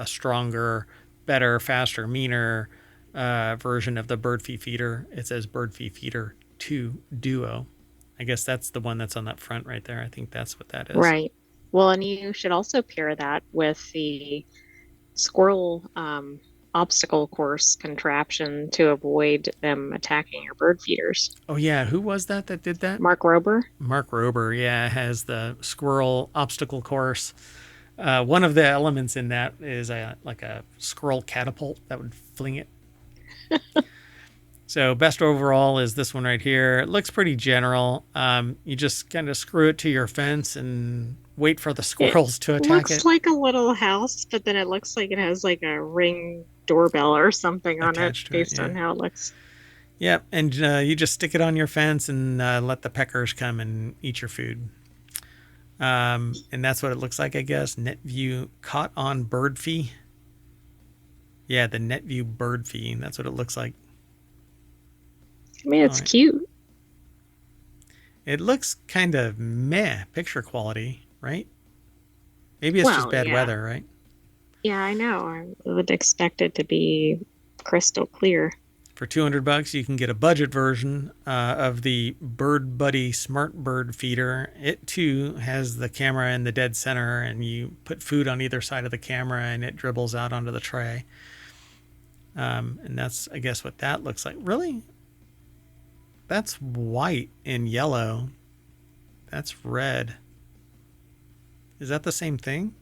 stronger, better, faster, meaner version of the Bird Feed Feeder. It says Bird Feed Feeder 2 Duo. I guess that's the one that's on that front right there. I think that's what that is. Right. Well, and you should also pair that with the squirrel obstacle course contraption to avoid them attacking your bird feeders. Oh yeah, who was that did that? Mark Rober. Mark Rober, yeah, has the squirrel obstacle course. One of the elements in that is like a squirrel catapult that would fling it. So best overall is this one right here. It looks pretty general. You just kind of screw it to your fence and wait for the squirrels to attack it. Looks like a little house, but then it looks like it has like a Ring doorbell or something on it based on how it looks. Yep, and you just stick it on your fence and let the peckers come and eat your food. And that's what it looks like, I guess. NetView caught on bird fee. Yeah, the NetView bird fee. That's what it looks like. I mean, it's cute. It looks kind of meh picture quality, right? Maybe it's just bad weather, right? Yeah, I know. I would expect it to be crystal clear. For $200, you can get a budget version of the Bird Buddy Smart Bird Feeder. It too has the camera in the dead center, and you put food on either side of the camera, and it dribbles out onto the tray. And that's, I guess, what that looks like. Really? That's white and yellow. That's red. Is that the same thing?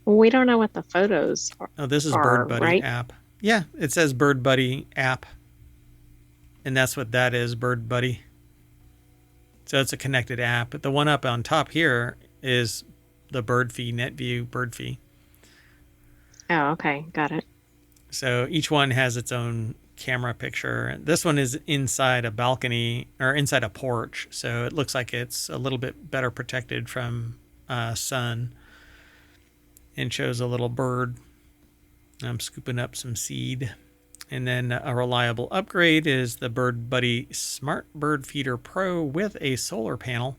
Well, we don't know what the photos are. Oh, this is Bird Buddy right? app. Yeah, it says Bird Buddy app. And that's what that is, Bird Buddy. So it's a connected app. But the one up on top here is the Bird Fee, NetView Bird Fee. Oh, okay. Got it. So each one has its own camera picture. This one is inside a balcony or inside a porch. So it looks like it's a little bit better protected from sun. And shows a little bird. I'm scooping up some seed. And then a reliable upgrade is the Bird Buddy Smart Bird Feeder Pro with a solar panel.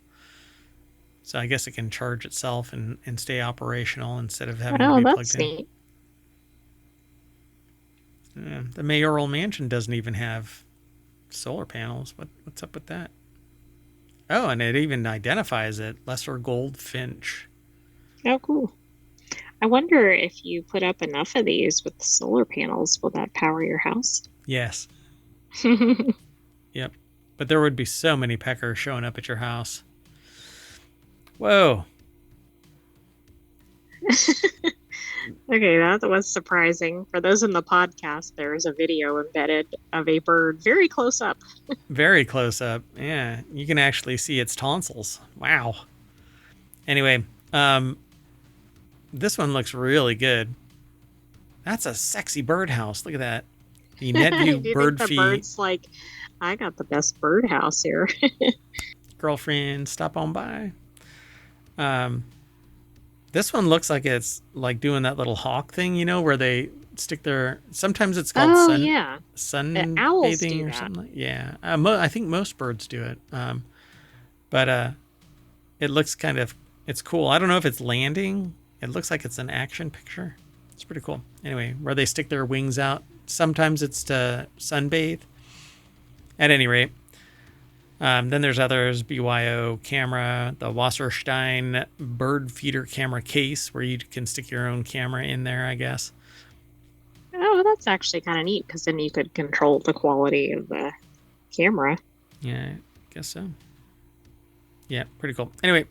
So I guess it can charge itself and stay operational instead of having to be plugged in. Neat. The mayoral mansion doesn't even have solar panels. What's up with that? Oh, and it even identifies it. Lesser Goldfinch. Oh, cool. I wonder if you put up enough of these with the solar panels, will that power your house? Yes. Yep. But there would be so many peckers showing up at your house. Whoa. Okay, that was surprising. For those in the podcast, there's a video embedded of a bird very close up. Very close up. Yeah. You can actually see its tonsils. Wow. Anyway, this one looks really good. That's a sexy birdhouse. Look at that. The NetView bird feed. Bird's like, I got the best birdhouse here. Girlfriend, stop on by. This one looks like it's like doing that little hawk thing, you know, where they stick their. Sometimes it's called sunbathing or something. Yeah, I think most birds do it. But it looks kind of. It's cool. I don't know if it's landing. It looks like it's an action picture. It's pretty cool. Anyway, where they stick their wings out. Sometimes it's to sunbathe. At any rate. Then there's others. BYO camera. The Wasserstein bird feeder camera case where you can stick your own camera in there, I guess. Oh, that's actually kind of neat because then you could control the quality of the camera. Yeah, I guess so. Yeah, pretty cool. Anyway.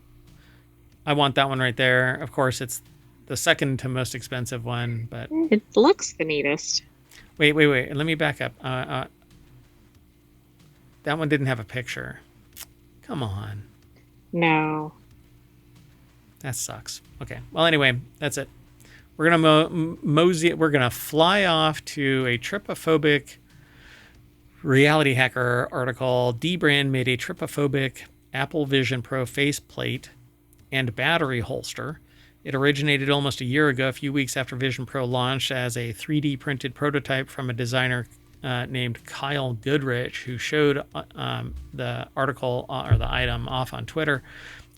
I want that one right there. Of course, it's the second to most expensive one, but it looks the neatest. Wait. Let me back up. That one didn't have a picture. Come on. No. That sucks. Okay. Well, anyway, that's it. We're gonna mosey. We're gonna fly off to a trypophobic RealityHacker article. Dbrand made a trypophobic Apple Vision Pro faceplate and battery holster. It originated almost a year ago, a few weeks after Vision Pro launched, as a 3D printed prototype from a designer named Kyle Goodrich, who showed the article or the item off on Twitter.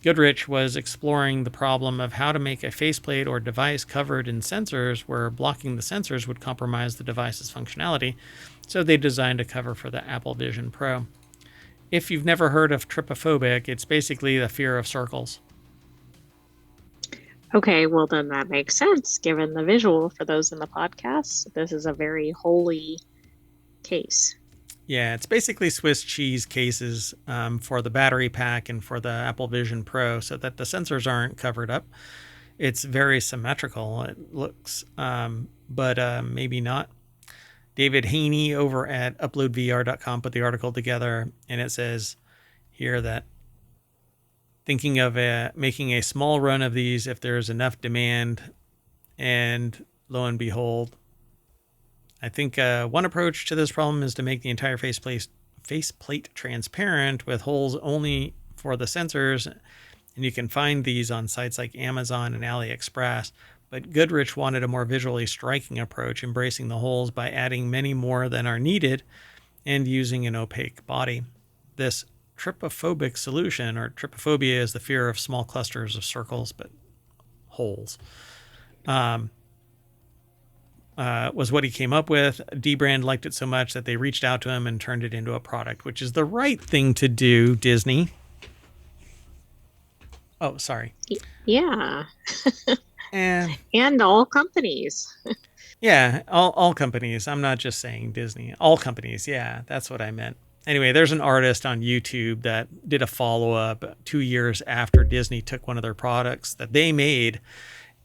Goodrich was exploring the problem of how to make a faceplate or device covered in sensors where blocking the sensors would compromise the device's functionality, so they designed a cover for the Apple Vision Pro. If you've never heard of trypophobic, it's basically the fear of circles. Okay, well then that makes sense given the visual for those in the podcast. This is a very holy case. Yeah, it's basically Swiss cheese cases for the battery pack and for the Apple Vision Pro so that the sensors aren't covered up. It's very symmetrical, it looks, but maybe not. David Haney over at uploadvr.com put the article together, and it says here that thinking of making a small run of these if there's enough demand, and lo and behold, I think one approach to this problem is to make the entire faceplate transparent with holes only for the sensors, and you can find these on sites like Amazon and AliExpress. But Goodrich wanted a more visually striking approach, embracing the holes by adding many more than are needed and using an opaque body. This trypophobic solution, or trypophobia is the fear of small clusters of circles, but holes, was what he came up with. D-Brand liked it so much that they reached out to him and turned it into a product, which is the right thing to do, Disney. Oh, sorry. Yeah. And all companies. Yeah, all companies. I'm not just saying Disney. All companies. Yeah, that's what I meant. Anyway, there's an artist on YouTube that did a follow-up 2 years after Disney took one of their products that they made,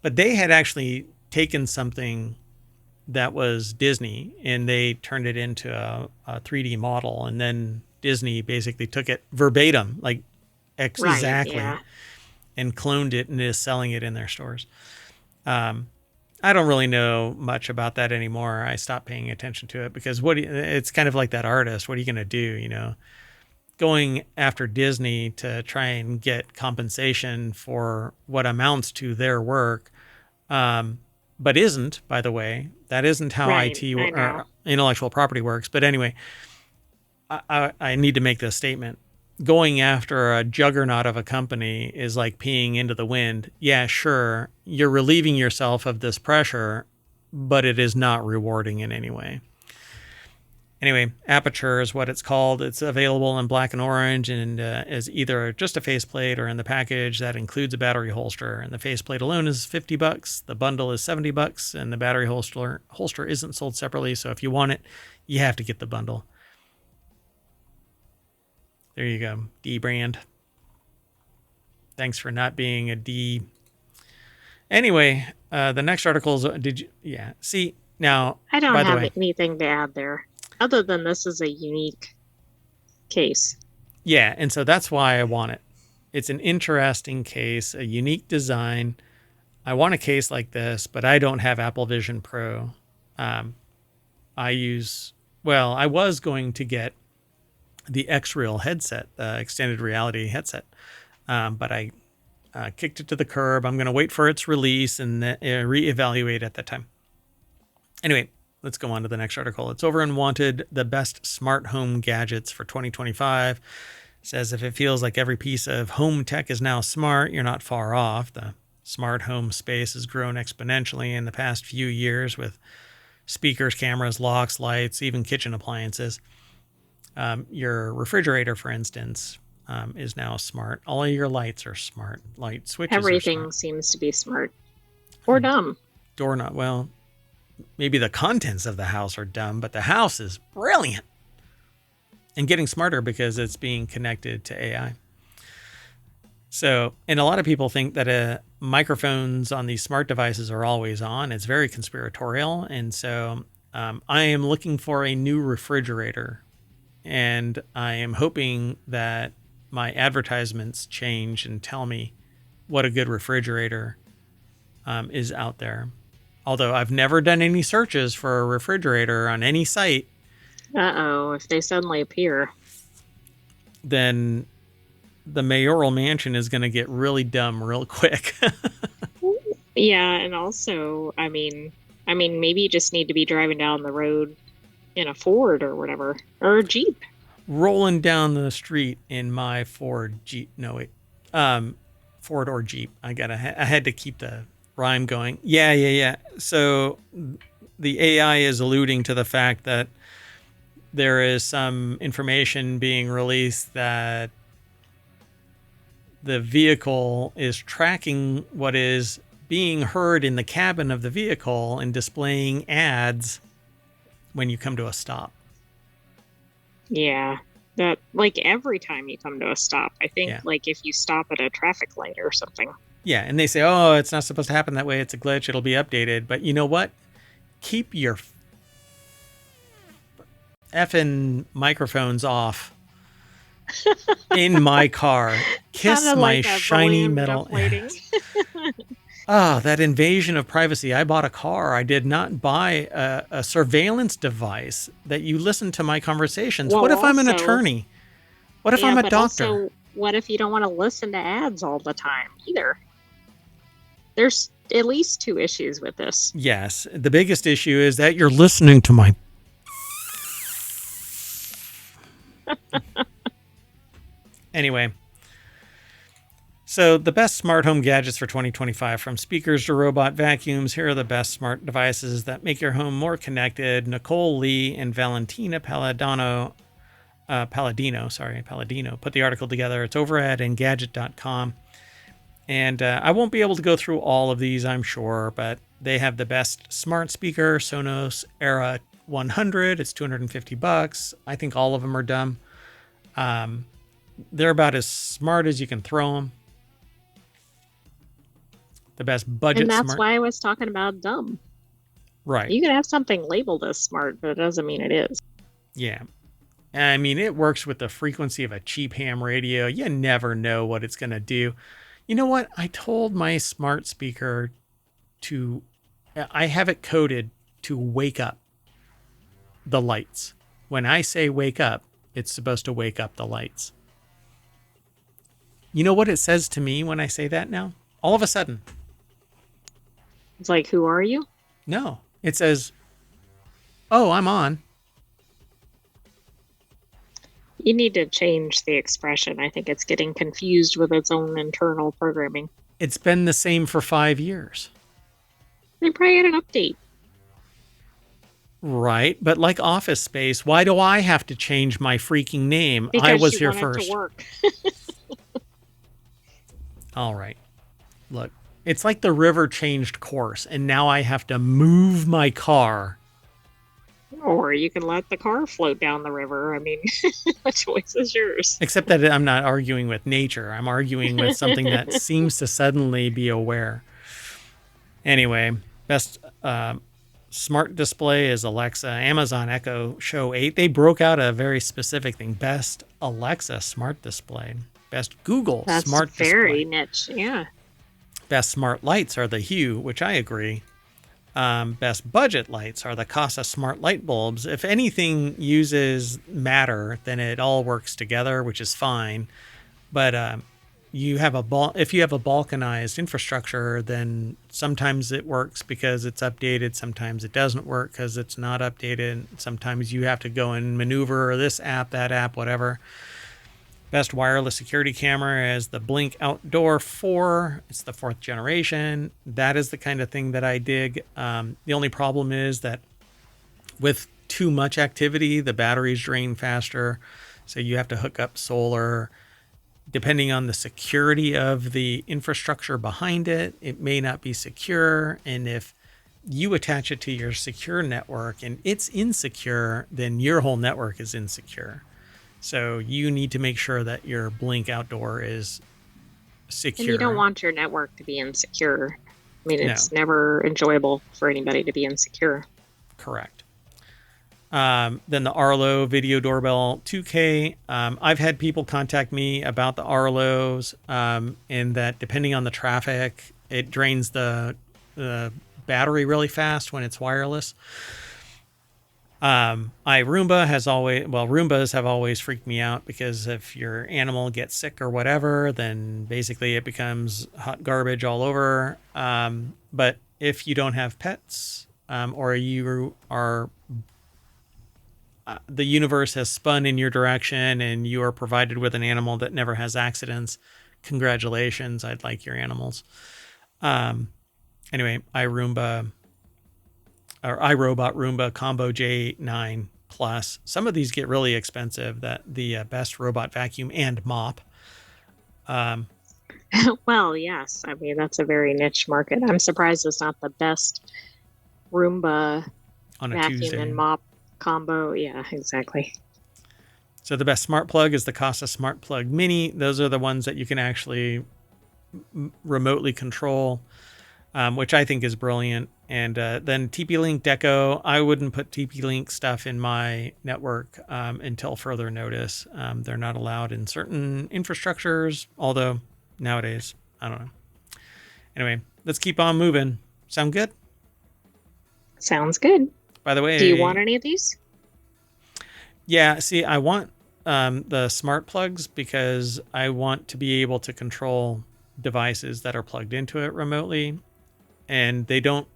but they had actually taken something that was Disney and they turned it into a 3D model, and then Disney basically took it verbatim, like exactly, yeah. and cloned it and is selling it in their stores. I don't really know much about that anymore. I stopped paying attention to it because it's kind of like that artist. What are you going to do? You know, going after Disney to try and get compensation for what amounts to their work, but isn't, by the way. That isn't how IT or intellectual property works. But anyway, I need to make this statement. Going after a juggernaut of a company is like peeing into the wind. Yeah, sure, you're relieving yourself of this pressure, but it is not rewarding in any way. Anyway, Aperture is what it's called. It's available in black and orange and is either just a faceplate or in the package that includes a battery holster. And the faceplate alone is $50. The bundle is $70, and the battery holster isn't sold separately. So if you want it, you have to get the bundle. There you go. D-Brand. Thanks for not being a D. Anyway, the next article is, see, now, I don't have anything to add there other than this is a unique case. Yeah, and so that's why I want it. It's an interesting case, a unique design. I want a case like this, but I don't have Apple Vision Pro. I was going to get the X-Real headset, the extended reality headset. But I kicked it to the curb. I'm going to wait for its release and reevaluate at that time. Anyway, let's go on to the next article. It's over in Wanted, the best smart home gadgets for 2025. It says if it feels like every piece of home tech is now smart, you're not far off. The smart home space has grown exponentially in the past few years with speakers, cameras, locks, lights, even kitchen appliances. Your refrigerator, for instance, is now smart. All of your lights are smart. Light switches Everything seems to be smart. Or dumb. Doorknob. Well, maybe the contents of the house are dumb, but the house is brilliant. And getting smarter because it's being connected to AI. So, and a lot of people think that microphones on these smart devices are always on. It's very conspiratorial. And so I am looking for a new refrigerator. And I am hoping that my advertisements change and tell me what a good refrigerator is out there. Although I've never done any searches for a refrigerator on any site. Uh-oh, if they suddenly appear. Then the mayoral mansion is going to get really dumb real quick. Yeah, and also, I mean, maybe you just need to be driving down the road in a Ford or whatever, or a Jeep. Rolling down the street in my Ford Jeep. No, wait. Ford or Jeep. I had to keep the rhyme going. Yeah. So the AI is alluding to the fact that there is some information being released that the vehicle is tracking what is being heard in the cabin of the vehicle and displaying ads when you come to a stop. Yeah. That, like, every time you come to a stop, I think, Yeah. like, if you stop at a traffic light or something. Yeah, and they say, oh, it's not supposed to happen that way. It's a glitch. It'll be updated. But you know what? Keep your effing microphones off in my car. Kiss Sounded my like a shiny balloon metal deflating. ass. Oh, that invasion of privacy. I bought a car. I did not buy a surveillance device that you listen to my conversations. Well, What if I'm an also, attorney? What if yeah, I'm a but doctor? also, what if you don't want to listen to ads all the time either? There's at least two issues with this. Yes. The biggest issue is that you're listening to my... Anyway. So the best smart home gadgets for 2025, from speakers to robot vacuums, here are the best smart devices that make your home more connected. Nicole Lee and Valentina Palladino put the article together. It's over at Engadget.com. And I won't be able to go through all of these, I'm sure, but they have the best smart speaker, Sonos Era 100. It's $250. I think all of them are dumb. They're about as smart as you can throw them. The best budget And that's smart. why I was talking about dumb. Right. You can have something labeled as smart, but it doesn't mean it is. Yeah. I mean, it works with the frequency of a cheap ham radio. You never know what it's going to do. You know what? I told my smart speaker I have it coded to wake up the lights. When I say wake up, it's supposed to wake up the lights. You know what it says to me when I say that now? All of a sudden. It's like, who are you? No. It says, oh, I'm on. You need to change the expression. I think it's getting confused with its own internal programming. It's been the same for 5 years. They probably had an update. Right, but like Office Space, why do I have to change my freaking name? Because I was you here want first. It to work. All right. Look, it's like the river changed course, and now I have to move my car. Or you can let the car float down the river. I mean, the choice is yours. Except that I'm not arguing with nature. I'm arguing with something that seems to suddenly be aware. Anyway, best smart display is Alexa. Amazon Echo Show 8. They broke out a very specific thing. Best Alexa smart display. Best Google smart display. That's very niche, yeah. Best smart lights are the Hue, which I agree. Best budget lights are the Casa smart light bulbs. If anything uses matter, then it all works together, which is fine. But if you have a balkanized infrastructure, then sometimes it works because it's updated. Sometimes it doesn't work because it's not updated. Sometimes you have to go and maneuver this app, that app, whatever. Best wireless security camera is the Blink Outdoor 4. It's the 4th generation. That is the kind of thing that I dig. The only problem is that with too much activity, the batteries drain faster. So you have to hook up solar. Depending on the security of the infrastructure behind it, it may not be secure. And if you attach it to your secure network and it's insecure, then your whole network is insecure. So you need to make sure that your Blink Outdoor is secure. And you don't want your network to be insecure. I mean, it's never enjoyable for anybody to be insecure. Correct. Then the Arlo Video Doorbell 2K. I've had people contact me about the Arlos, and that depending on the traffic, it drains the battery really fast when it's wireless. Roombas have always freaked me out because if your animal gets sick or whatever, then basically it becomes hot garbage all over. But if you don't have pets, or you are, the universe has spun in your direction and you are provided with an animal that never has accidents, congratulations, I'd like your animals. Anyway, iRobot Roomba Combo J9 Plus. Some of these get really expensive. That the best robot vacuum and mop. Well, yes. I mean, that's a very niche market. I'm surprised it's not the best Roomba On a vacuum Tuesday. and mop combo. Yeah, exactly. So the best smart plug is the Casa Smart Plug Mini. Those are the ones that you can actually remotely control, which I think is brilliant. And then TP-Link Deco. I wouldn't put TP-Link stuff in my network until further notice. They're not allowed in certain infrastructures, although nowadays, I don't know. Anyway, let's keep on moving. Sound good? Sounds good. By the way, do you want any of these? Yeah, see, I want the smart plugs because I want to be able to control devices that are plugged into it remotely. And they don't.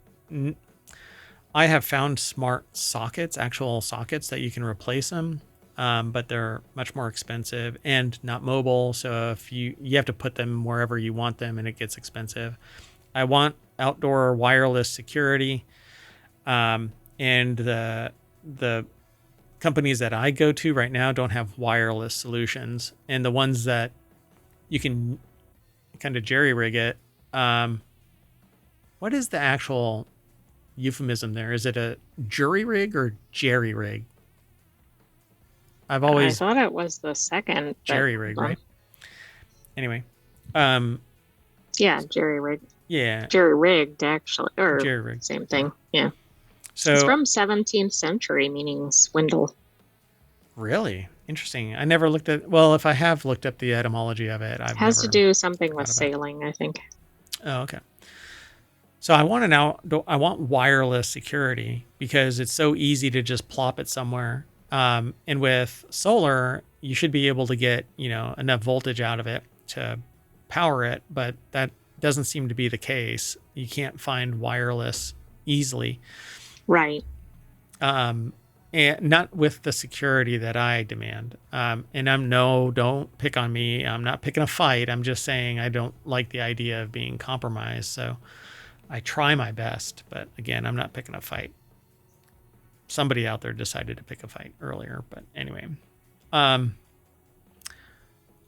I have found smart sockets, actual sockets that you can replace them, but they're much more expensive and not mobile. So if you have to put them wherever you want them, and it gets expensive. I want outdoor wireless security, and the companies that I go to right now don't have wireless solutions, and the ones that you can kind of jerry rig it. What is the actual euphemism there? Is it a jury rig or jerry rig? I've always I thought it was the second. jerry rig, right? Anyway, yeah, jerry rig. Yeah, Jerry rigged actually, or jerry rig. same thing. Yeah. So It's from 17th century, meaning swindle. Really interesting. I never looked at. Well, if I have looked up the etymology of it, It has to do something with sailing, I think. Oh, okay. So I want wireless security because it's so easy to just plop it somewhere. And with solar, you should be able to get, enough voltage out of it to power it, but that doesn't seem to be the case. You can't find wireless easily. Right. And not with the security that I demand. And don't pick on me. I'm not picking a fight. I'm just saying I don't like the idea of being compromised. So I try my best, but again, I'm not picking a fight. Somebody out there decided to pick a fight earlier, but anyway. I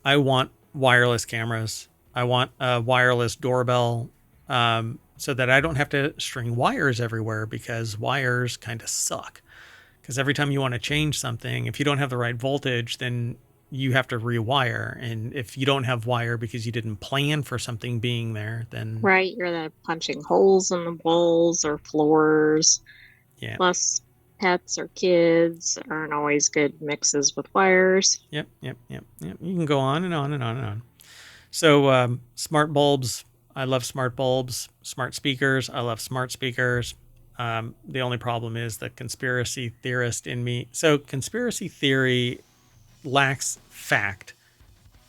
want wireless cameras. I want a wireless doorbell, so that I don't have to string wires everywhere, because wires kind of suck. Because every time you want to change something, if you don't have the right voltage, then you have to rewire. And if you don't have wire because you didn't plan for something being there, then... Right, you're the punching holes in the walls or floors. Yeah. Plus, pets or kids aren't always good mixes with wires. Yep. You can go on and on and on and on. So smart bulbs, I love smart bulbs. Smart speakers, I love smart speakers. The only problem is the conspiracy theorist in me. So conspiracy theory lacks fact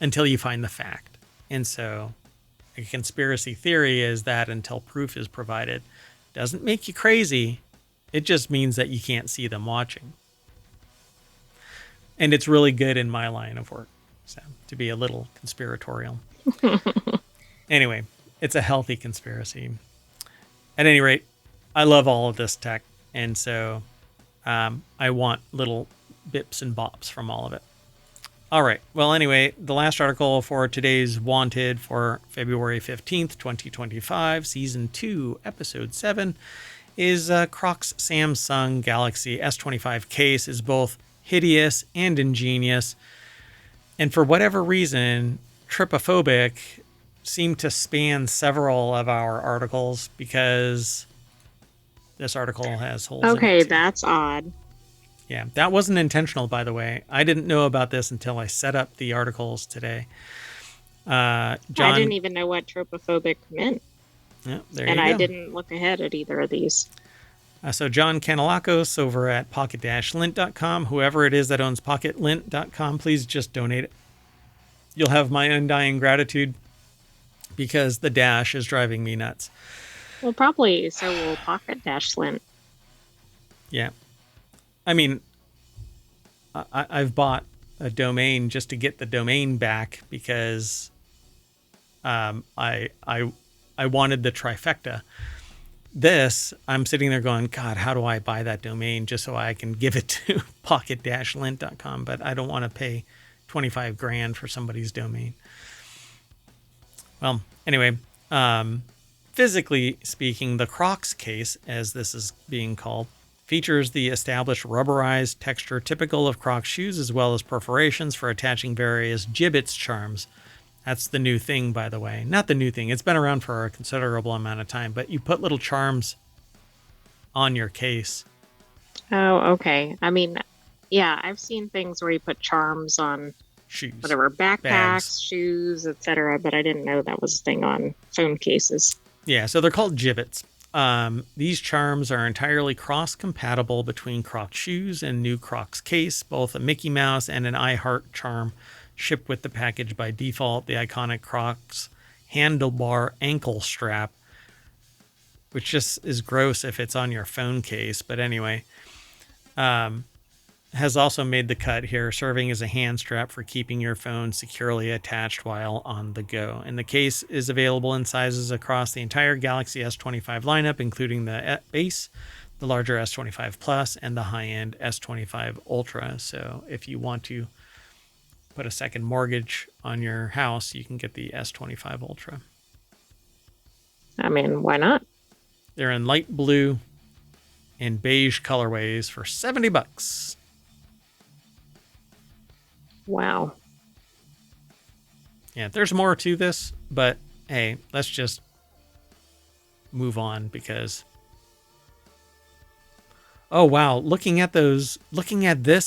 until you find the fact. And so a conspiracy theory is that until proof is provided. Doesn't make you crazy. It just means that you can't see them watching. And it's really good in my line of work, so to be a little conspiratorial. Anyway, it's a healthy conspiracy. At any rate, I love all of this tech, and so I want little bips and bops from all of it. All right. Well, anyway, the last article for today's Wanted for February 15th, 2025, Season 2, Episode 7, is Croc's Samsung Galaxy S25 case is both hideous and ingenious. And for whatever reason, Tripophobic seemed to span several of our articles, because this article has holes in it. Okay, that's odd. Yeah, that wasn't intentional, by the way. I didn't know about this until I set up the articles today. John, I didn't even know what tropophobic meant. Yeah, there and you go. I didn't look ahead at either of these. So John Kanalakos over at pocket-lint.com, whoever it is that owns pocket-lint.com, please just donate it. You'll have my undying gratitude, because the dash is driving me nuts. Well, probably so will pocket-lint. Yeah. I mean, I've bought a domain just to get the domain back, because I wanted the trifecta. This, I'm sitting there going, God, how do I buy that domain just so I can give it to pocket-lint.com? But I don't want to pay 25 grand for somebody's domain. Well, anyway, physically speaking, the Crocs case, as this is being called, features the established rubberized texture typical of Crocs shoes, as well as perforations for attaching various gibbets charms. That's the new thing, by the way. Not the new thing. It's been around for a considerable amount of time, but you put little charms on your case. Oh, okay. I mean, yeah, I've seen things where you put charms on Shoes. Whatever, backpacks, bags. shoes, etc., but I didn't know that was a thing on phone cases. Yeah, so they're called gibbets. These charms are entirely cross-compatible between Crocs shoes and new Crocs case, both a Mickey Mouse and an I Heart charm shipped with the package by default. The iconic Crocs handlebar ankle strap, which just is gross if it's on your phone case, but anyway, has also made the cut here, serving as a hand strap for keeping your phone securely attached while on the go. And the case is available in sizes across the entire Galaxy S25 lineup, including the base, the larger S25 Plus, and the high-end S25 Ultra. So if you want to put a second mortgage on your house, you can get the S25 Ultra. I mean, why not? They're in light blue and beige colorways for $70. Wow. Yeah, there's more to this, but hey, let's just move on because... Oh, wow. Looking at this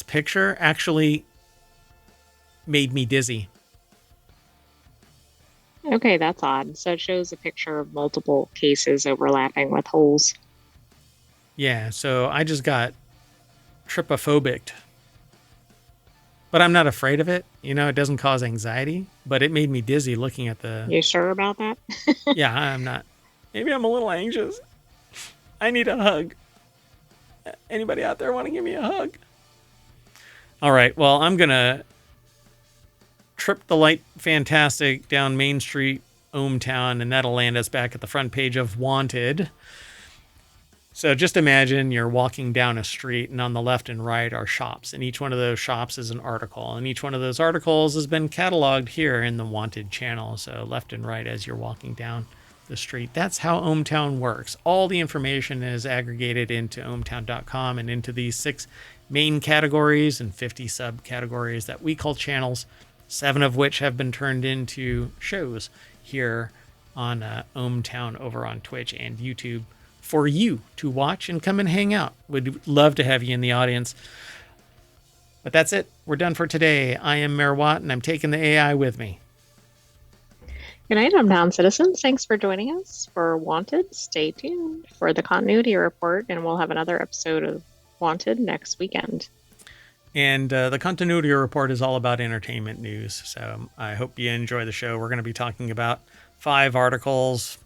picture actually made me dizzy. Okay, that's odd. So it shows a picture of multiple cases overlapping with holes. Yeah, so I just got trypophobic. But I'm not afraid of it. You know, it doesn't cause anxiety, but it made me dizzy looking at the... You sure about that? Yeah, I'm not. Maybe I'm a little anxious. I need a hug. Anybody out there want to give me a hug? All right, well, I'm going to trip the light fantastic down Main Street, ohmTown, and that'll land us back at the front page of Wanted. So just imagine you're walking down a street and on the left and right are shops, and each one of those shops is an article, and each one of those articles has been cataloged here in the Wanted channel. So left and right as you're walking down the street. That's how ohmTown works. All the information is aggregated into ohmTown.com and into these 6 main categories and 50 subcategories that we call channels, 7 of which have been turned into shows here on ohmTown over on Twitch and YouTube for you to watch and come and hang out. We'd love to have you in the audience. But that's it. We're done for today. I am Mayor Watt, and I'm taking the AI with me. Good night, ohmTown citizens. Thanks for joining us for Wanted. Stay tuned for the continuity report, and we'll have another episode of Wanted next weekend. And the continuity report is all about entertainment news. So I hope you enjoy the show. We're going to be talking about 5 articles.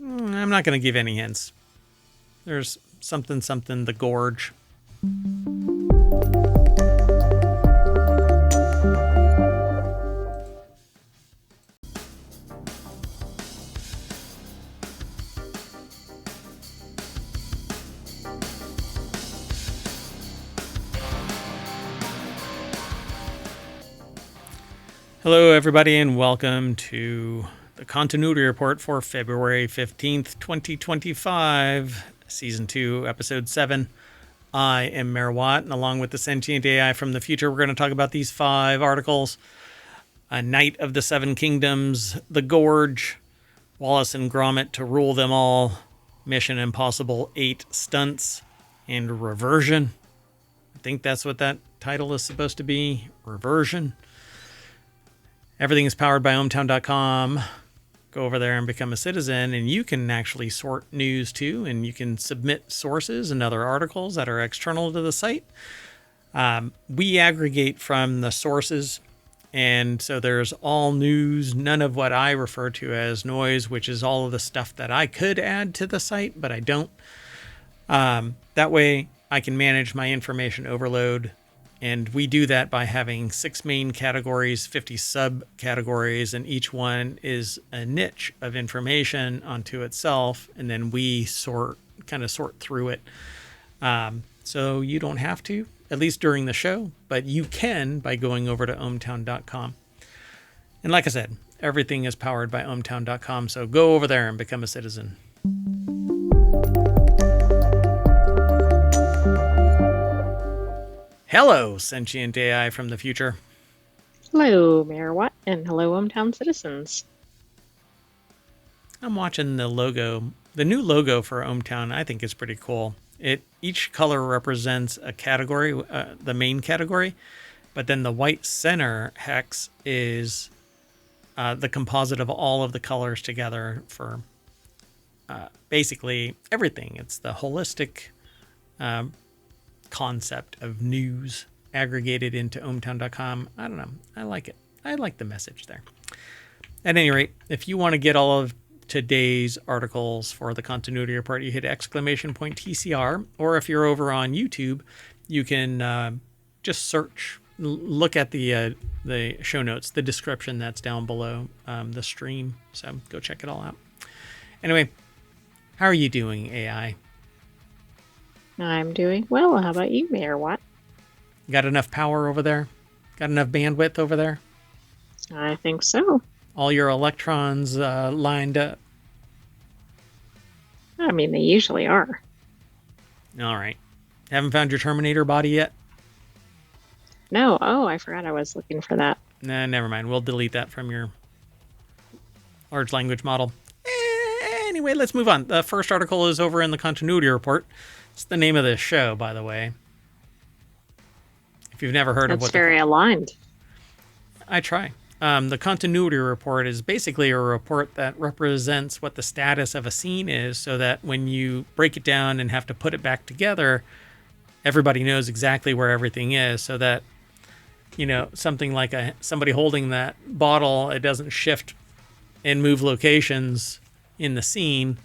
I'm not going to give any hints. There's something, the gorge. Hello, everybody, and welcome to the continuity report for February 15th, 2025. Season 2, Episode 7. I am Mayor Watt, and along with the sentient AI from the future, we're going to talk about these 5 articles. A Knight of the Seven Kingdoms, The Gorge, Wallace and Gromit to Rule Them All, Mission Impossible 8 Stunts, and Reversion. I think that's what that title is supposed to be, Reversion. Everything is powered by ohmTown.com. Go over there and become a citizen, and you can actually sort news too, and you can submit sources and other articles that are external to the site. We aggregate from the sources, and so there's all news, none of what I refer to as noise, which is all of the stuff that I could add to the site, but I don't. That way I can manage my information overload And we do that by having 6 main categories, 50 subcategories, and each one is a niche of information onto itself. And then we sort through it. So you don't have to, at least during the show, but you can by going over to ohmtown.com. And like I said, everything is powered by ohmtown.com. So go over there and become a citizen. Hello, sentient AI from the future. Hello, Mayor Watt, and hello, hometown citizens. I'm watching the logo. The new logo for ohmtown, I think, is pretty cool. Each color represents a category, the main category, but then the white center hex is the composite of all of the colors together for basically everything. It's the holistic concept of news aggregated into ohmtown.com. I don't know. I like it. I like the message there. At any rate, if you want to get all of today's articles for the continuity report, you hit !TCR, or if you're over on YouTube, you can just search, look at the show notes, the description that's down below the stream. So go check it all out. Anyway, how are you doing, AI? I'm doing well. How about you, Mayor Watt? Got enough power over there? Got enough bandwidth over there? I think so. All your electrons lined up? I mean, they usually are. All right. Haven't found your Terminator body yet? No. Oh, I forgot I was looking for that. Nah, never mind. We'll delete that from your large language model. Anyway, let's move on. The first article is over in the continuity report. It's the name of this show, by the way. If you've never heard of what... That's very aligned. I try. The continuity report is basically a report that represents what the status of a scene is, so that when you break it down and have to put it back together, everybody knows exactly where everything is, so that, you know, something like somebody holding that bottle, it doesn't shift and move locations in the scene,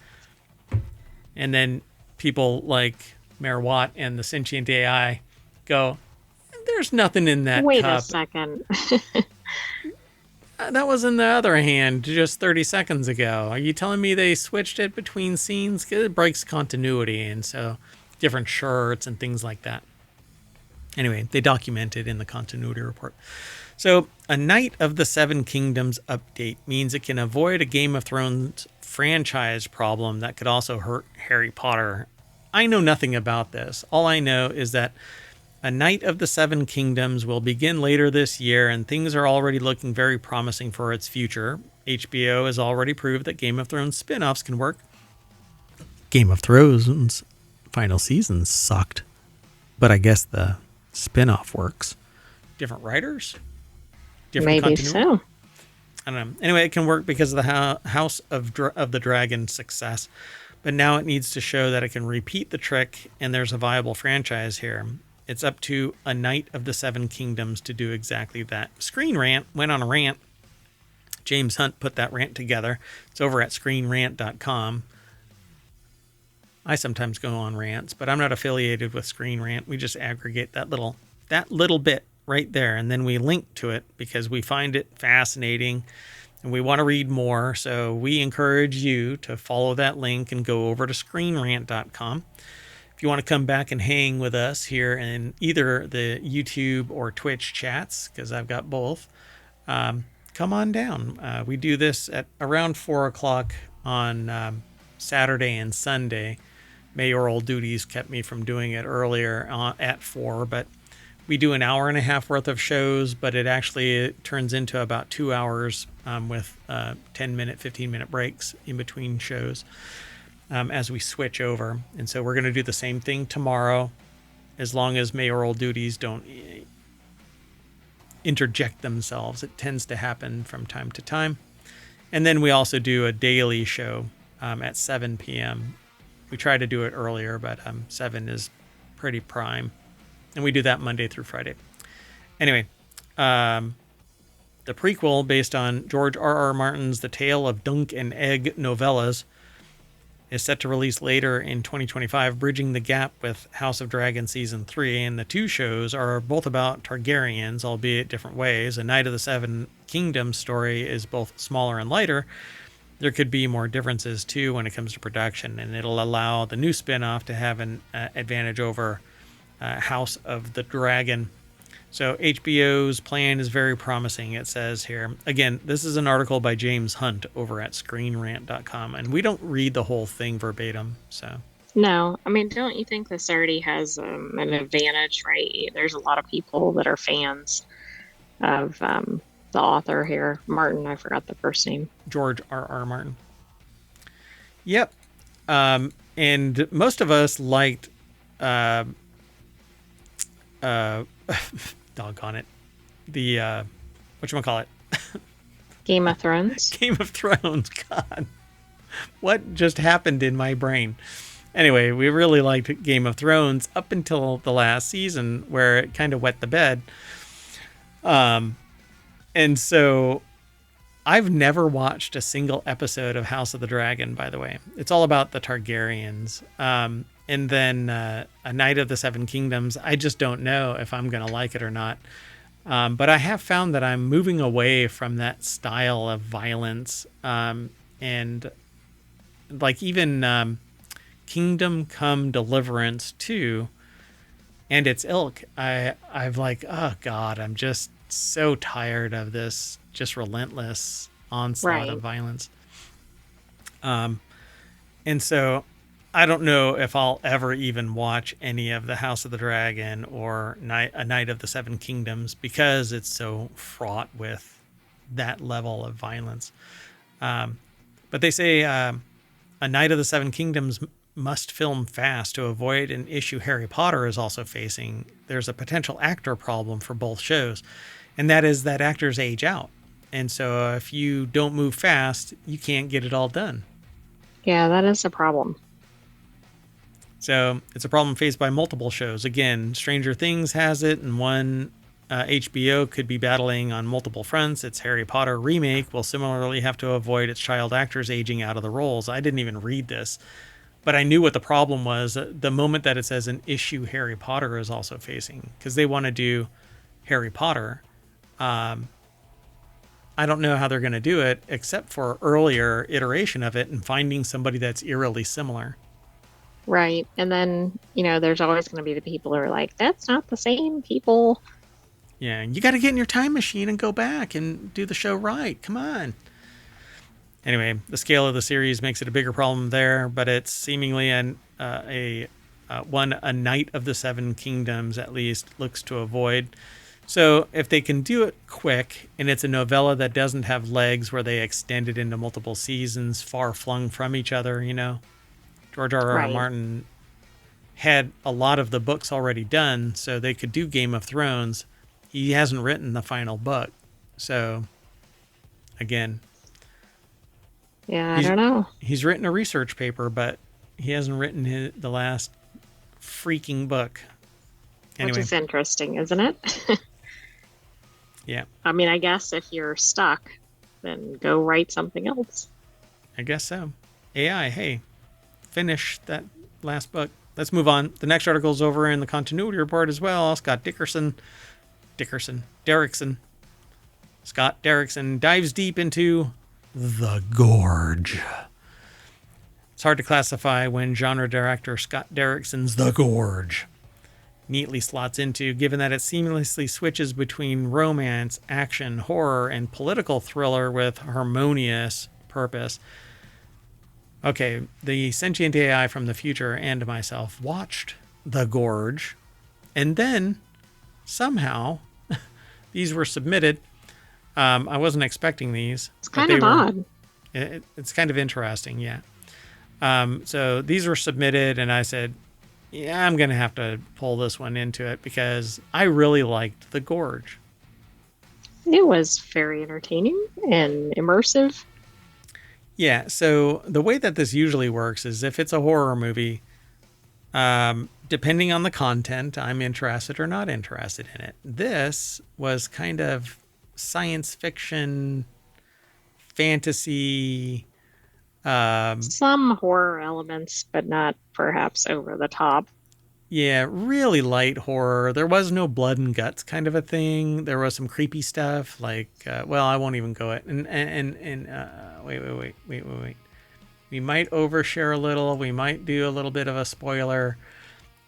and then people like Mayor Watt and the sentient AI go, there's nothing in that Wait cup. a second. That was in the other hand just 30 seconds ago. Are you telling me they switched it between scenes? 'Cause it breaks continuity, and so different shirts and things like that. Anyway, they document it in the continuity report. So a Knight of the Seven Kingdoms update means it can avoid a Game of Thrones franchise problem that could also hurt Harry Potter. I know nothing about this. All I know is that A Knight of the Seven Kingdoms will begin later this year, and things are already looking very promising for its future. HBO has already proved that Game of Thrones spin-offs can work. Game of Thrones final season sucked, but I guess the spin-off works. Different writers? Different Maybe continuity? so. I don't know. Anyway, it can work because of the House of the Dragon success, but now it needs to show that it can repeat the trick, and there's a viable franchise here. It's up to A Knight of the Seven Kingdoms to do exactly that. Screen Rant went on a rant. James Hunt put that rant together. It's over at screenrant.com. I sometimes go on rants, but I'm not affiliated with Screen Rant. We just aggregate that little bit right there, and then we link to it because we find it fascinating and we want to read more. So we encourage you to follow that link and go over to screenrant.com. If you want to come back and hang with us here in either the YouTube or Twitch chats, because I've got both, come on down. We do this at around 4 o'clock on Saturday and Sunday. Mayoral duties kept me from doing it earlier at 4, but we do an hour and a half worth of shows, but it turns into about 2 hours with 10-minute, 15-minute breaks in between shows. As we switch over. And so we're going to do the same thing tomorrow, as long as mayoral duties don't interject themselves. It tends to happen from time to time. And then we also do a daily show at 7 p.m. We try to do it earlier, but 7 is pretty prime. And we do that Monday through Friday. Anyway, the prequel based on George R.R. Martin's The Tale of Dunk and Egg novellas is set to release later in 2025, bridging the gap with House of Dragon Season 3. And the two shows are both about Targaryens, albeit different ways. A Knight of the Seven Kingdoms story is both smaller and lighter. There could be more differences, too, when it comes to production, and it'll allow the new spinoff to have an advantage over House of the Dragon. So HBO's plan is very promising, it says here. Again, this is an article by James Hunt over at ScreenRant.com, and we don't read the whole thing verbatim. So No, I mean, don't you think this already has an advantage, right? There's a lot of people that are fans of the author here, Martin. I forgot the first name. George R.R. Martin. Yep. And most of us liked doggone it, the whatchamacallit? Game of Thrones. Game of Thrones. God, what just happened in my brain? Anyway, we really liked Game of Thrones up until the last season, where it kind of wet the bed. And so I've never watched a single episode of House of the Dragon, by the way. It's all about the Targaryens. And then A Knight of the Seven Kingdoms, I just don't know if I'm going to like it or not. But I have found that I'm moving away from that style of violence. And like even Kingdom Come Deliverance 2 and its ilk, I've like, oh God, I'm just so tired of this just relentless onslaught of violence. And so I don't know if I'll ever even watch any of the House of the Dragon or A Knight of the Seven Kingdoms because it's so fraught with that level of violence. But they say A Knight of the Seven Kingdoms must film fast to avoid an issue Harry Potter is also facing. There's a potential actor problem for both shows, and that is that actors age out. And so if you don't move fast, you can't get it all done. Yeah, that is a problem. So it's a problem faced by multiple shows. Again, Stranger Things has it, and one HBO could be battling on multiple fronts. Its Harry Potter remake will similarly have to avoid its child actors aging out of the roles. I didn't even read this, but I knew what the problem was the moment that it says an issue Harry Potter is also facing, because they want to do Harry Potter. I don't know how they're going to do it except for earlier iteration of it and finding somebody that's eerily similar. Right. And then, there's always going to be the people who are like, that's not the same people. Yeah, you got to get in your time machine and go back and do the show right. Come on. Anyway, the scale of the series makes it a bigger problem there, but it's seemingly a Knight of the Seven Kingdoms at least looks to avoid. So if they can do it quick, and it's a novella that doesn't have legs where they extend it into multiple seasons far flung from each other, George R.R. Martin had a lot of the books already done, so they could do Game of Thrones. He hasn't written the final book. So, again. Yeah, I don't know. He's written a research paper, but he hasn't written the last freaking book. Anyway. Which is interesting, isn't it? Yeah. I mean, I guess if you're stuck, then go write something else. I guess so. AI, hey, finish that last book. Let's move on. The next article is over in the continuity report as well. Scott Derrickson dives deep into the Gorge. It's hard to classify when genre director Scott Derrickson's The Gorge neatly slots into, given that it seamlessly switches between romance, action, horror, and political thriller with harmonious purpose. Okay, the sentient AI from the future and myself watched The Gorge, and then somehow these were submitted. I wasn't expecting these. It's kind of odd. It's kind of interesting, yeah. So these were submitted, and I said, yeah, I'm going to have to pull this one into it because I really liked The Gorge. It was very entertaining and immersive. Yeah, so the way that this usually works is if it's a horror movie, depending on the content, I'm interested or not interested in it. This was kind of science fiction, fantasy, Some horror elements, but not perhaps over the top. Yeah, really light horror. There was no blood and guts kind of a thing. There was some creepy stuff like, well, I won't even go it. Wait. We might overshare a little. We might do a little bit of a spoiler,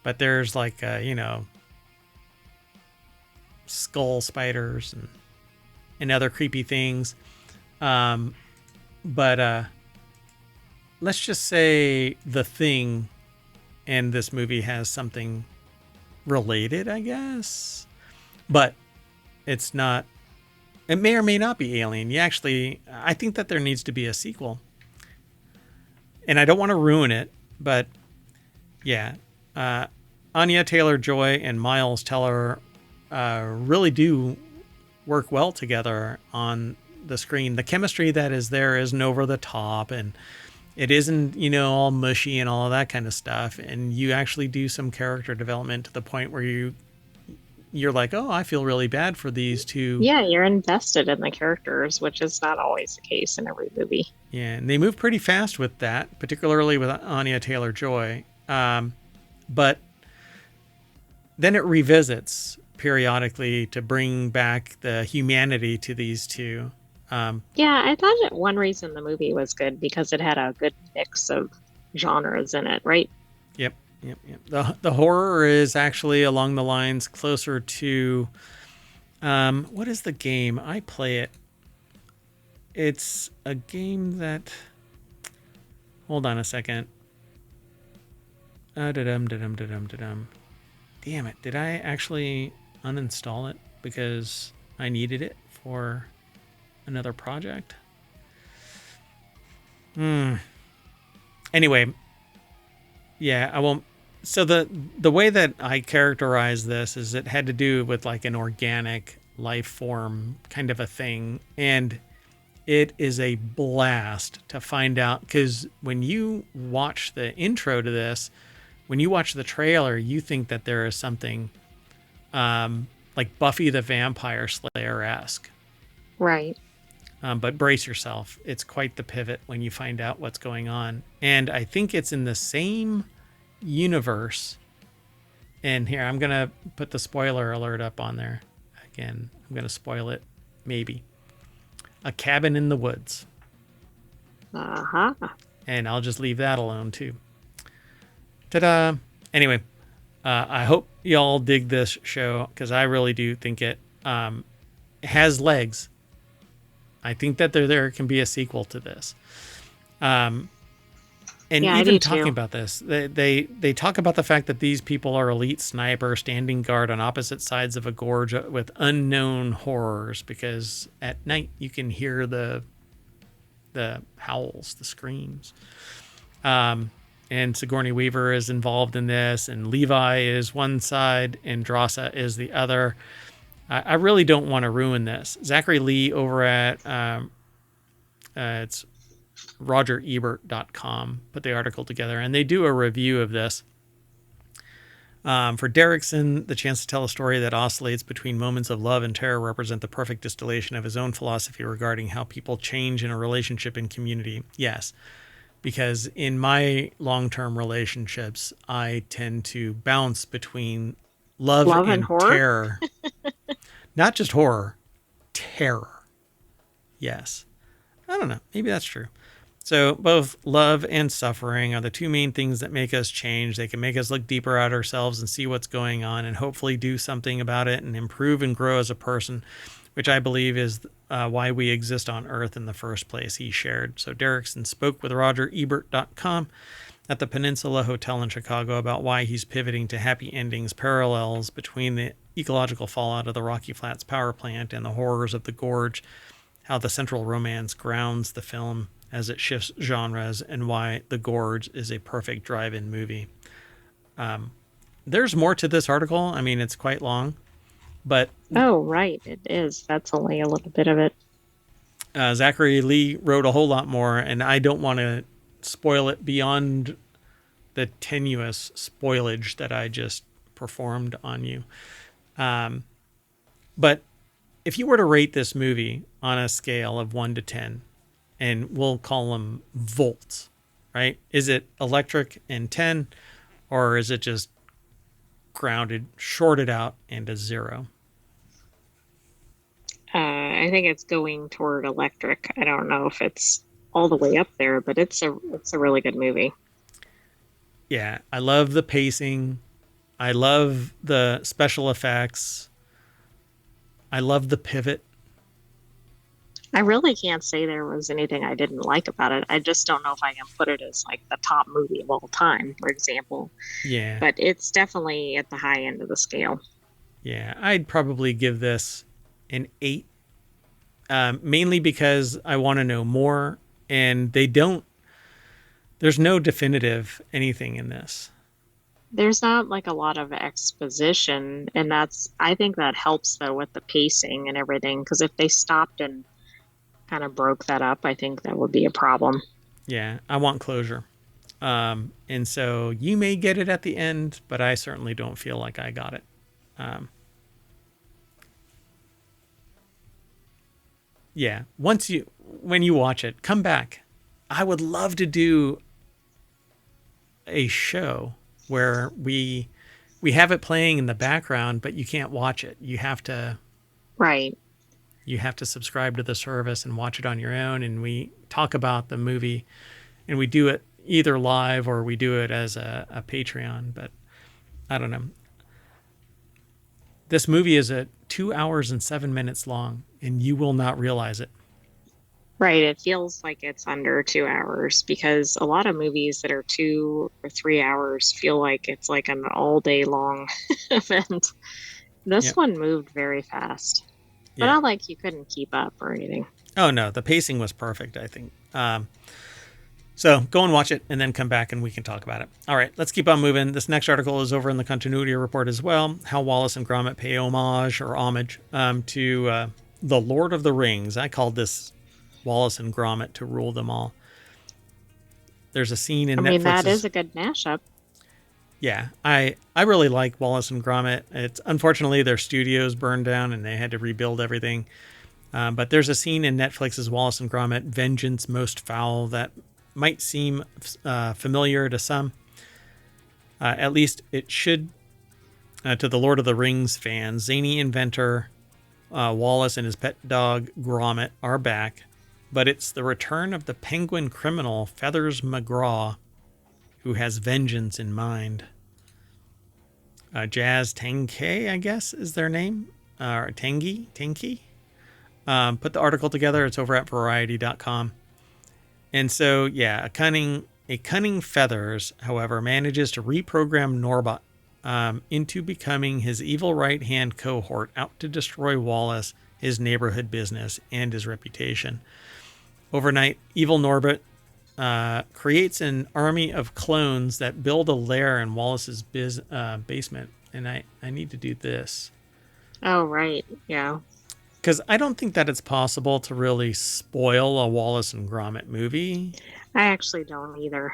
but there's like, skull spiders and other creepy things. But let's just say The Thing and this movie has something related, I guess. But it's not, it may or may not be Alien. I think that there needs to be a sequel. And I don't want to ruin it, but yeah. Anya Taylor-Joy and Miles Teller really do work well together on the screen. The chemistry that is there isn't over the top, and it isn't, all mushy and all of that kind of stuff. And you actually do some character development to the point where you're like, oh, I feel really bad for these two. Yeah, you're invested in the characters, which is not always the case in every movie. Yeah, and they move pretty fast with that, particularly with Anya Taylor-Joy. But then it revisits periodically to bring back the humanity to these two. Yeah, I thought that one reason the movie was good because it had a good mix of genres in it, right? Yep. The horror is actually along the lines closer to what is the game? I play it. It's a game that, hold on a second. Damn it. Did I actually uninstall it because I needed it for another project? Anyway, yeah, I won't. So the way that I characterize this is it had to do with like an organic life form kind of a thing. And it is a blast to find out, because when you watch the intro to this, when you watch the trailer, you think that there is something like Buffy the Vampire Slayer-esque. Right. But brace yourself. It's quite the pivot when you find out what's going on. And I think it's in the same universe. And here, I'm going to put the spoiler alert up on there. Again, I'm going to spoil it, maybe. A Cabin in the Woods. Uh-huh. And I'll just leave that alone, too. Ta-da! Anyway, I hope y'all dig this show, because I really do think it has legs. I think that there can be a sequel to this. And Yeah, even talking about this, they talk about the fact that these people are elite snipers standing guard on opposite sides of a gorge with unknown horrors, because at night you can hear the howls, the screams. And Sigourney Weaver is involved in this, and Levi is one side and Drossa is the other. I really don't want to ruin this. Zachary Lee over at it's RogerEbert.com put the article together, and they do a review of this. For Derrickson, the chance to tell a story that oscillates between moments of love and terror represent the perfect distillation of his own philosophy regarding how people change in a relationship and community. Yes, because in my long-term relationships, I tend to bounce between love and terror. Not just horror, terror. Yes. I don't know. Maybe that's true. So both love and suffering are the two main things that make us change. They can make us look deeper at ourselves and see what's going on and hopefully do something about it and improve and grow as a person, which I believe is why we exist on Earth in the first place, he shared. So Derrickson spoke with RogerEbert.com at the Peninsula Hotel in Chicago about why he's pivoting to happy endings, parallels between the ecological fallout of the Rocky Flats power plant and the horrors of the gorge, how the central romance grounds the film as it shifts genres, and why The Gorge is a perfect drive-in movie. There's more to this article. I mean, it's quite long, but... Oh, right. It is. That's only a little bit of it. Zachary Lee wrote a whole lot more, and I don't want to spoil it beyond the tenuous spoilage that I just performed on you. But if you were to rate this movie on a scale of 1 to 10, and we'll call them volts, right? Is it electric and 10, or is it just grounded, shorted out, and a 0? I think it's going toward electric. I don't know if it's all the way up there, but it's a really good movie. Yeah, I love the pacing. I love the special effects. I love the pivot. I really can't say there was anything I didn't like about it. I just don't know if I can put it as like the top movie of all time, for example. Yeah, But it's definitely at the high end of the scale. yeah. I'd probably give this an 8, mainly because I want to know more, and they don't. There's no definitive anything in this. There's not like a lot of exposition, and I think that helps though with the pacing and everything, because if they stopped and kind of broke that up, I think that would be a problem. Yeah, I want closure. And so you may get it at the end, but I certainly don't feel like I got it. Um, yeah, when you watch it, come back. I would love to do a show where we have it playing in the background, but you can't watch it. Right. You have to subscribe to the service and watch it on your own. And we talk about the movie, and we do it either live or we do it as a Patreon. But I don't know. This movie is at 2 hours and 7 minutes long, and you will not realize it. Right. It feels like it's under 2 hours because a lot of movies that are 2 or 3 hours feel like it's like an all day long event. This Yep. one moved very fast, but Yeah. not like you couldn't keep up or anything. Oh no, the pacing was perfect, I think. So go and watch it and then come back and we can talk about it. All right, let's keep on moving. This next article is over in the continuity report as well. How Wallace and Gromit pay homage to the Lord of the Rings. I called this Wallace and Gromit to rule them all. There's a scene in I mean, that Netflix's. is a good mashup. Yeah, I really like Wallace and Gromit. It's unfortunately their studios burned down and they had to rebuild everything. But there's a scene in Netflix's Wallace and Gromit: Vengeance Most Foul that might seem familiar to some. At least it should to the Lord of the Rings fans. Zany inventor Wallace and his pet dog Gromit are back, but it's the return of the penguin criminal Feathers McGraw, who has vengeance in mind. Jazz Tangke, I guess, is their name. Or Tanky. Put the article together. It's over at variety.com. And so, yeah, a cunning Feathers, however, manages to reprogram Norbot into becoming his evil right-hand cohort out to destroy Wallace, his neighborhood business, and his reputation. Overnight, evil Norbot creates an army of clones that build a lair in Wallace's basement. And I need to do this. Oh, right. Yeah. Because I don't think that it's possible to really spoil a Wallace and Gromit movie. I actually don't either.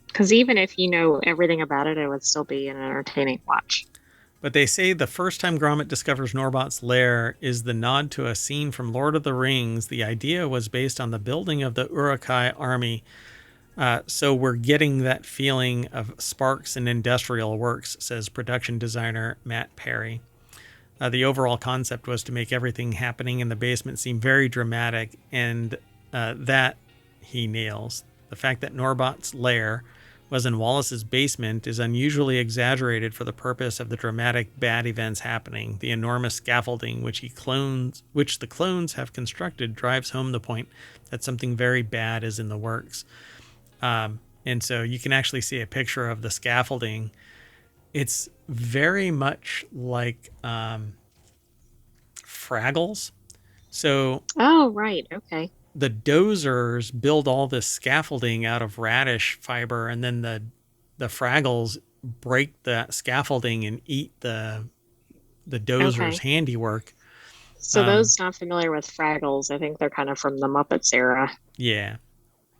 Because even if you know everything about it, it would still be an entertaining watch. But they say the first time Gromit discovers Norbot's lair is the nod to a scene from Lord of the Rings. The idea was based on the building of the Uruk-hai army. So we're getting that feeling of sparks and industrial works, says production designer Matt Perry. The overall concept was to make everything happening in the basement seem very dramatic, and that he nails. The fact that Norbot's lair was in Wallace's basement is unusually exaggerated for the purpose of the dramatic bad events happening. The enormous scaffolding which the clones have constructed drives home the point that something very bad is in the works. And so you can actually see a picture of the scaffolding. It's very much like Fraggles. So Oh, right. Okay. the dozers build all this scaffolding out of radish fiber, and then the Fraggles break the scaffolding and eat the dozers' Okay. handiwork. So those not familiar with Fraggles, I think they're kind of from the Muppets era. Yeah,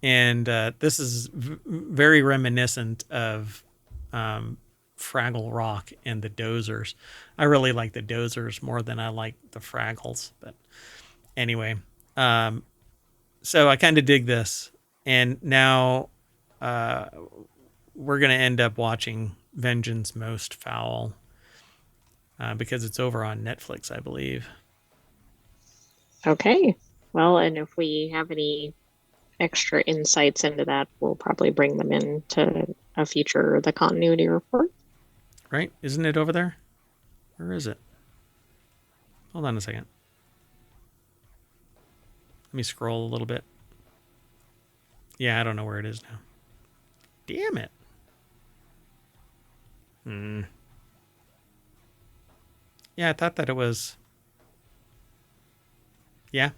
and this is very reminiscent of Fraggle Rock and the Dozers. I really like the Dozers more than I like the Fraggles. But anyway, So I kind of dig this, and now uh, we're gonna end up watching Vengeance Most Foul because it's over on Netflix, I believe. Okay. Well, and if we have any extra insights into that, we'll probably bring them into a future the continuity report. Right? Isn't it over there? Where is it? Hold on a second. Let me scroll a little bit. Yeah, I don't know where it is now. Damn it. Hmm. Yeah, I thought that it was. Yeah.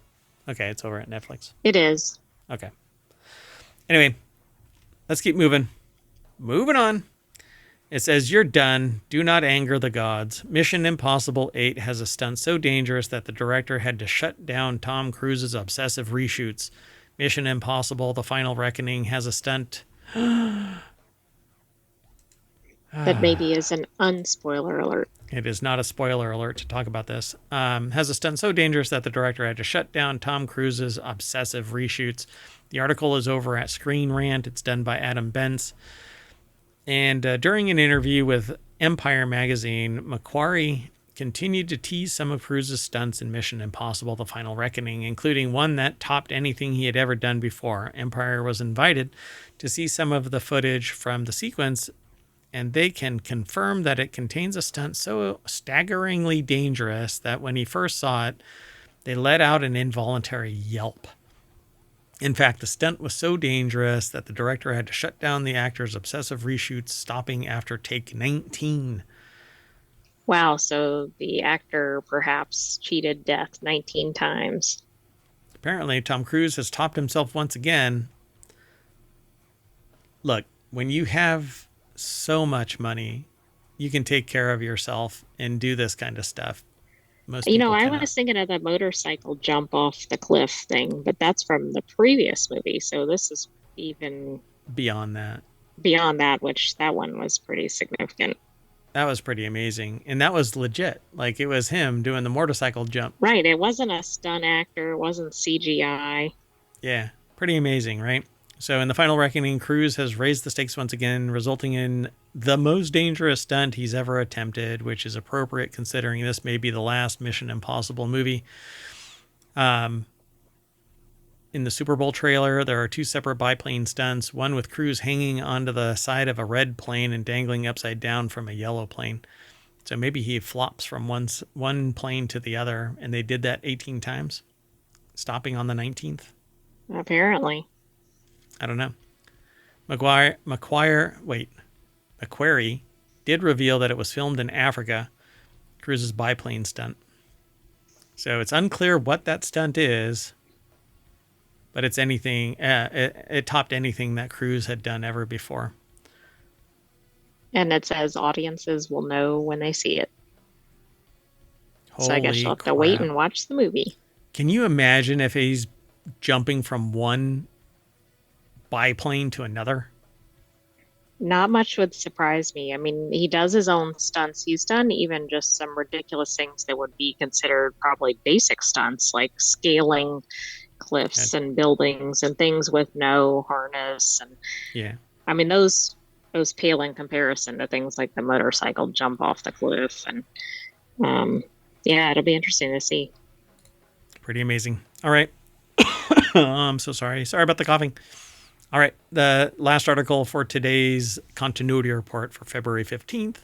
Okay, it's over at Netflix. It is. Okay. Anyway, let's keep moving. Moving on. It says, "You're done. Do not anger the gods. Mission Impossible 8 has a stunt so dangerous that the director had to shut down Tom Cruise's obsessive reshoots. Mission Impossible The Final Reckoning has a stunt." That maybe is an unspoiler alert. It is not a spoiler alert to talk about this. Has a stunt so dangerous that the director had to shut down Tom Cruise's obsessive reshoots. The article is over at Screen Rant. It's done by Adam Bentz. And during an interview with Empire magazine, Macquarie continued to tease some of Cruise's stunts in Mission Impossible The Final Reckoning, including one that topped anything he had ever done before. Empire was invited to see some of the footage from the sequence, and they can confirm that it contains a stunt so staggeringly dangerous that when he first saw it, they let out an involuntary yelp. In fact, the stunt was so dangerous that the director had to shut down the actor's obsessive reshoots, stopping after take 19. Wow, so the actor perhaps cheated death 19 times. Apparently, Tom Cruise has topped himself once again. Look, when you have so much money, you can take care of yourself and do this kind of stuff. Most You know, people I cannot. was thinking of the motorcycle jump off the cliff thing, but that's from the previous movie. So this is even Beyond that, beyond that, which that one was pretty significant. that was pretty amazing. And that was legit. Like, it was him doing the motorcycle jump. Right. It wasn't a stunt actor, it wasn't CGI. Yeah, pretty amazing, right? So in The Final Reckoning, Cruise has raised the stakes once again, resulting in the most dangerous stunt he's ever attempted, which is appropriate considering this may be the last Mission Impossible movie. In the Super Bowl trailer, there are two separate biplane stunts, one with Cruise hanging onto the side of a red plane and dangling upside down from a yellow plane. So maybe he flops from one plane to the other, and they did that 18 times, stopping on the 19th. Apparently. I don't know. Macquarie did reveal that it was filmed in Africa, Cruise's biplane stunt. So it's unclear what that stunt is, but it's anything. It topped anything that Cruise had done ever before. And it says audiences will know when they see it. So I guess Holy you'll have to wait crap. and watch the movie. Can you imagine if he's jumping from one biplane to another? Not much would surprise me. I mean, he does his own stunts. He's done even just some ridiculous things that would be considered probably basic stunts, like scaling Uh, cliffs and buildings and things with no harness. And yeah, I mean, those pale in comparison to things like the motorcycle jump off the cliff. And um, yeah, it'll be interesting to see. pretty amazing. All right. I'm so sorry. Sorry about the coughing. All right. The last article for today's continuity report for February 15th,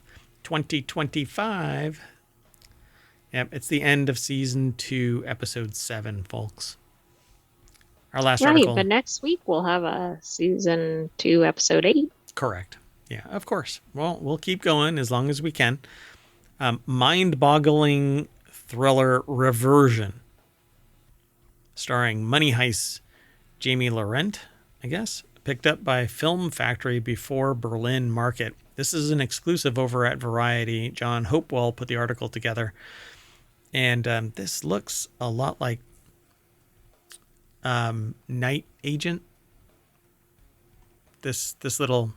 2025. Yep, it's the end of season 2, episode 7, folks. Our last Right, article. but next week we'll have a season 2, episode 8. Correct. Yeah, of course. Well, we'll keep going as long as we can. Mind boggling thriller Reversion, starring Money Heist Jamie Laurent, I guess, picked up by Film Factory before Berlin Market. This is an exclusive over at Variety. John Hopewell put the article together. And this looks a lot like Night Agent. This little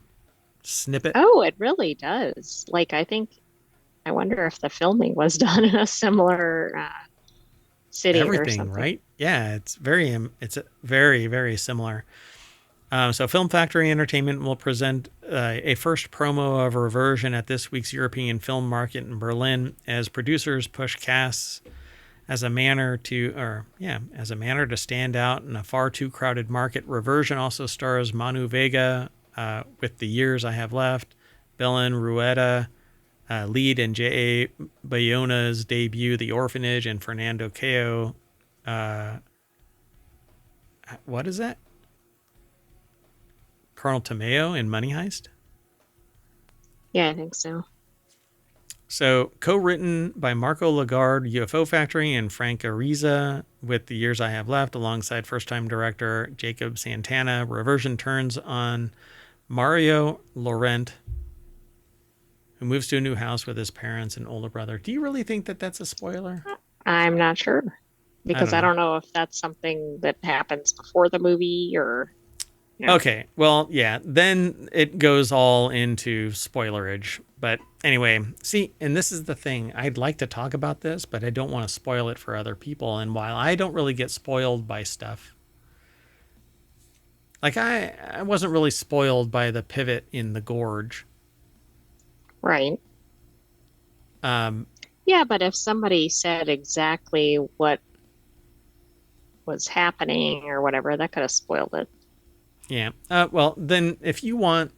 snippet. Oh, it really does. Like, I wonder if the filming was done in a similar city or Everything, something. right? Yeah, it's very, very similar. So Film Factory Entertainment will present a first promo of a reversion at this week's European film market in Berlin as producers push casts as a manner to stand out in a far too crowded market. Reversion also stars Manu Vega with The Years I Have Left, Belen Rueda lead in J.A. Bayona's debut, The Orphanage, and Fernando Cao. What is that? Colonel Tomeo in Money Heist? Yeah, I think so. So, co-written by Marco Lagarde, UFO Factory, and Frank Ariza, with The Years I Have Left, alongside first-time director Jacob Santana. Reversion turns on Mario Laurent, who moves to a new house with his parents and older brother. Do you really think that that's a spoiler? I'm not sure because I don't know if that's something that happens before the movie or. Okay, well, yeah, then it goes all into spoilerage. But anyway, see, and this is the thing. I'd like to talk about this, but I don't want to spoil it for other people. And while I don't really get spoiled by stuff, like I wasn't really spoiled by the pivot in the gorge. Right. Yeah, but if somebody said exactly what was happening or whatever, that could have spoiled it. Yeah. Well, then if you want,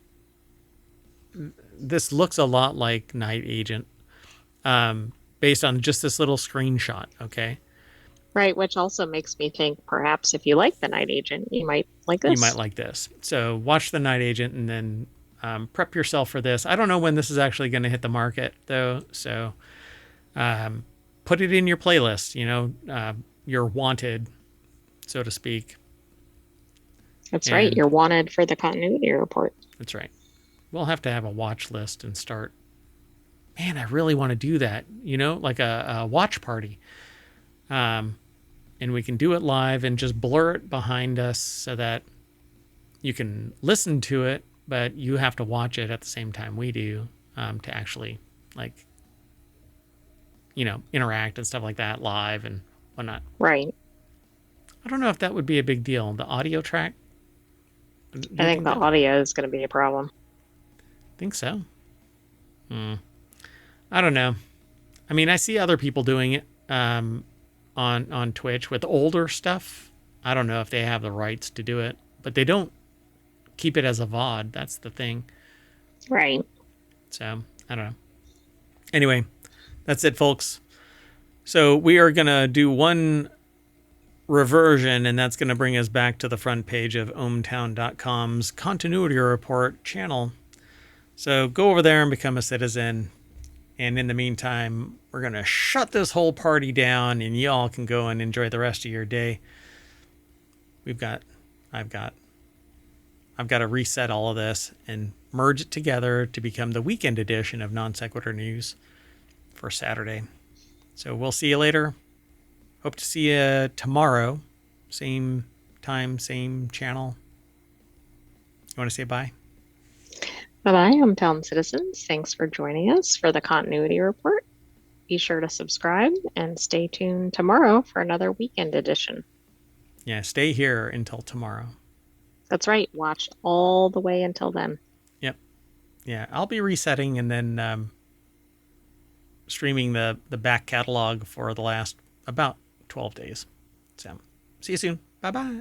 this looks a lot like Night Agent, based on just this little screenshot. Okay. Right, which also makes me think perhaps if you like The Night Agent, you might like this. You might like this. So watch The Night Agent and then prep yourself for this. I don't know when this is actually going to hit the market, though. So put it in your playlist, you're wanted, so to speak. That's right. You're wanted for the continuity report. That's right. We'll have to have a watch list and start. Man, I really want to do that, like a watch party. And we can do it live and just blur it behind us so that you can listen to it, but you have to watch it at the same time we do to actually, interact and stuff like that live and whatnot. Right. I don't know if that would be a big deal. The audio track? I think the audio is going to be a problem. Think so? I don't know. I mean, I see other people doing it on Twitch with older stuff. I don't know if they have the rights to do it, but they don't keep it as a VOD. That's the thing. Right. So, I don't know. Anyway, that's it, folks. So we are going to do one reversion, and that's going to bring us back to the front page of ohmtown.com's continuity report channel. So go over there and become a citizen. And in the meantime, we're going to shut this whole party down and y'all can go and enjoy the rest of your day. I've got to reset all of this and merge it together to become the weekend edition of Non Sequitur News for Saturday. So we'll see you later. Hope to see you tomorrow. Same time, same channel. You want to say bye? Bye-bye, hometown citizens. Thanks for joining us for the continuity report. Be sure to subscribe and stay tuned tomorrow for another weekend edition. Yeah, stay here until tomorrow. That's right. Watch all the way until then. Yep. Yeah, I'll be resetting and then streaming the back catalog for the last about 12 days. So, see you soon. Bye-bye.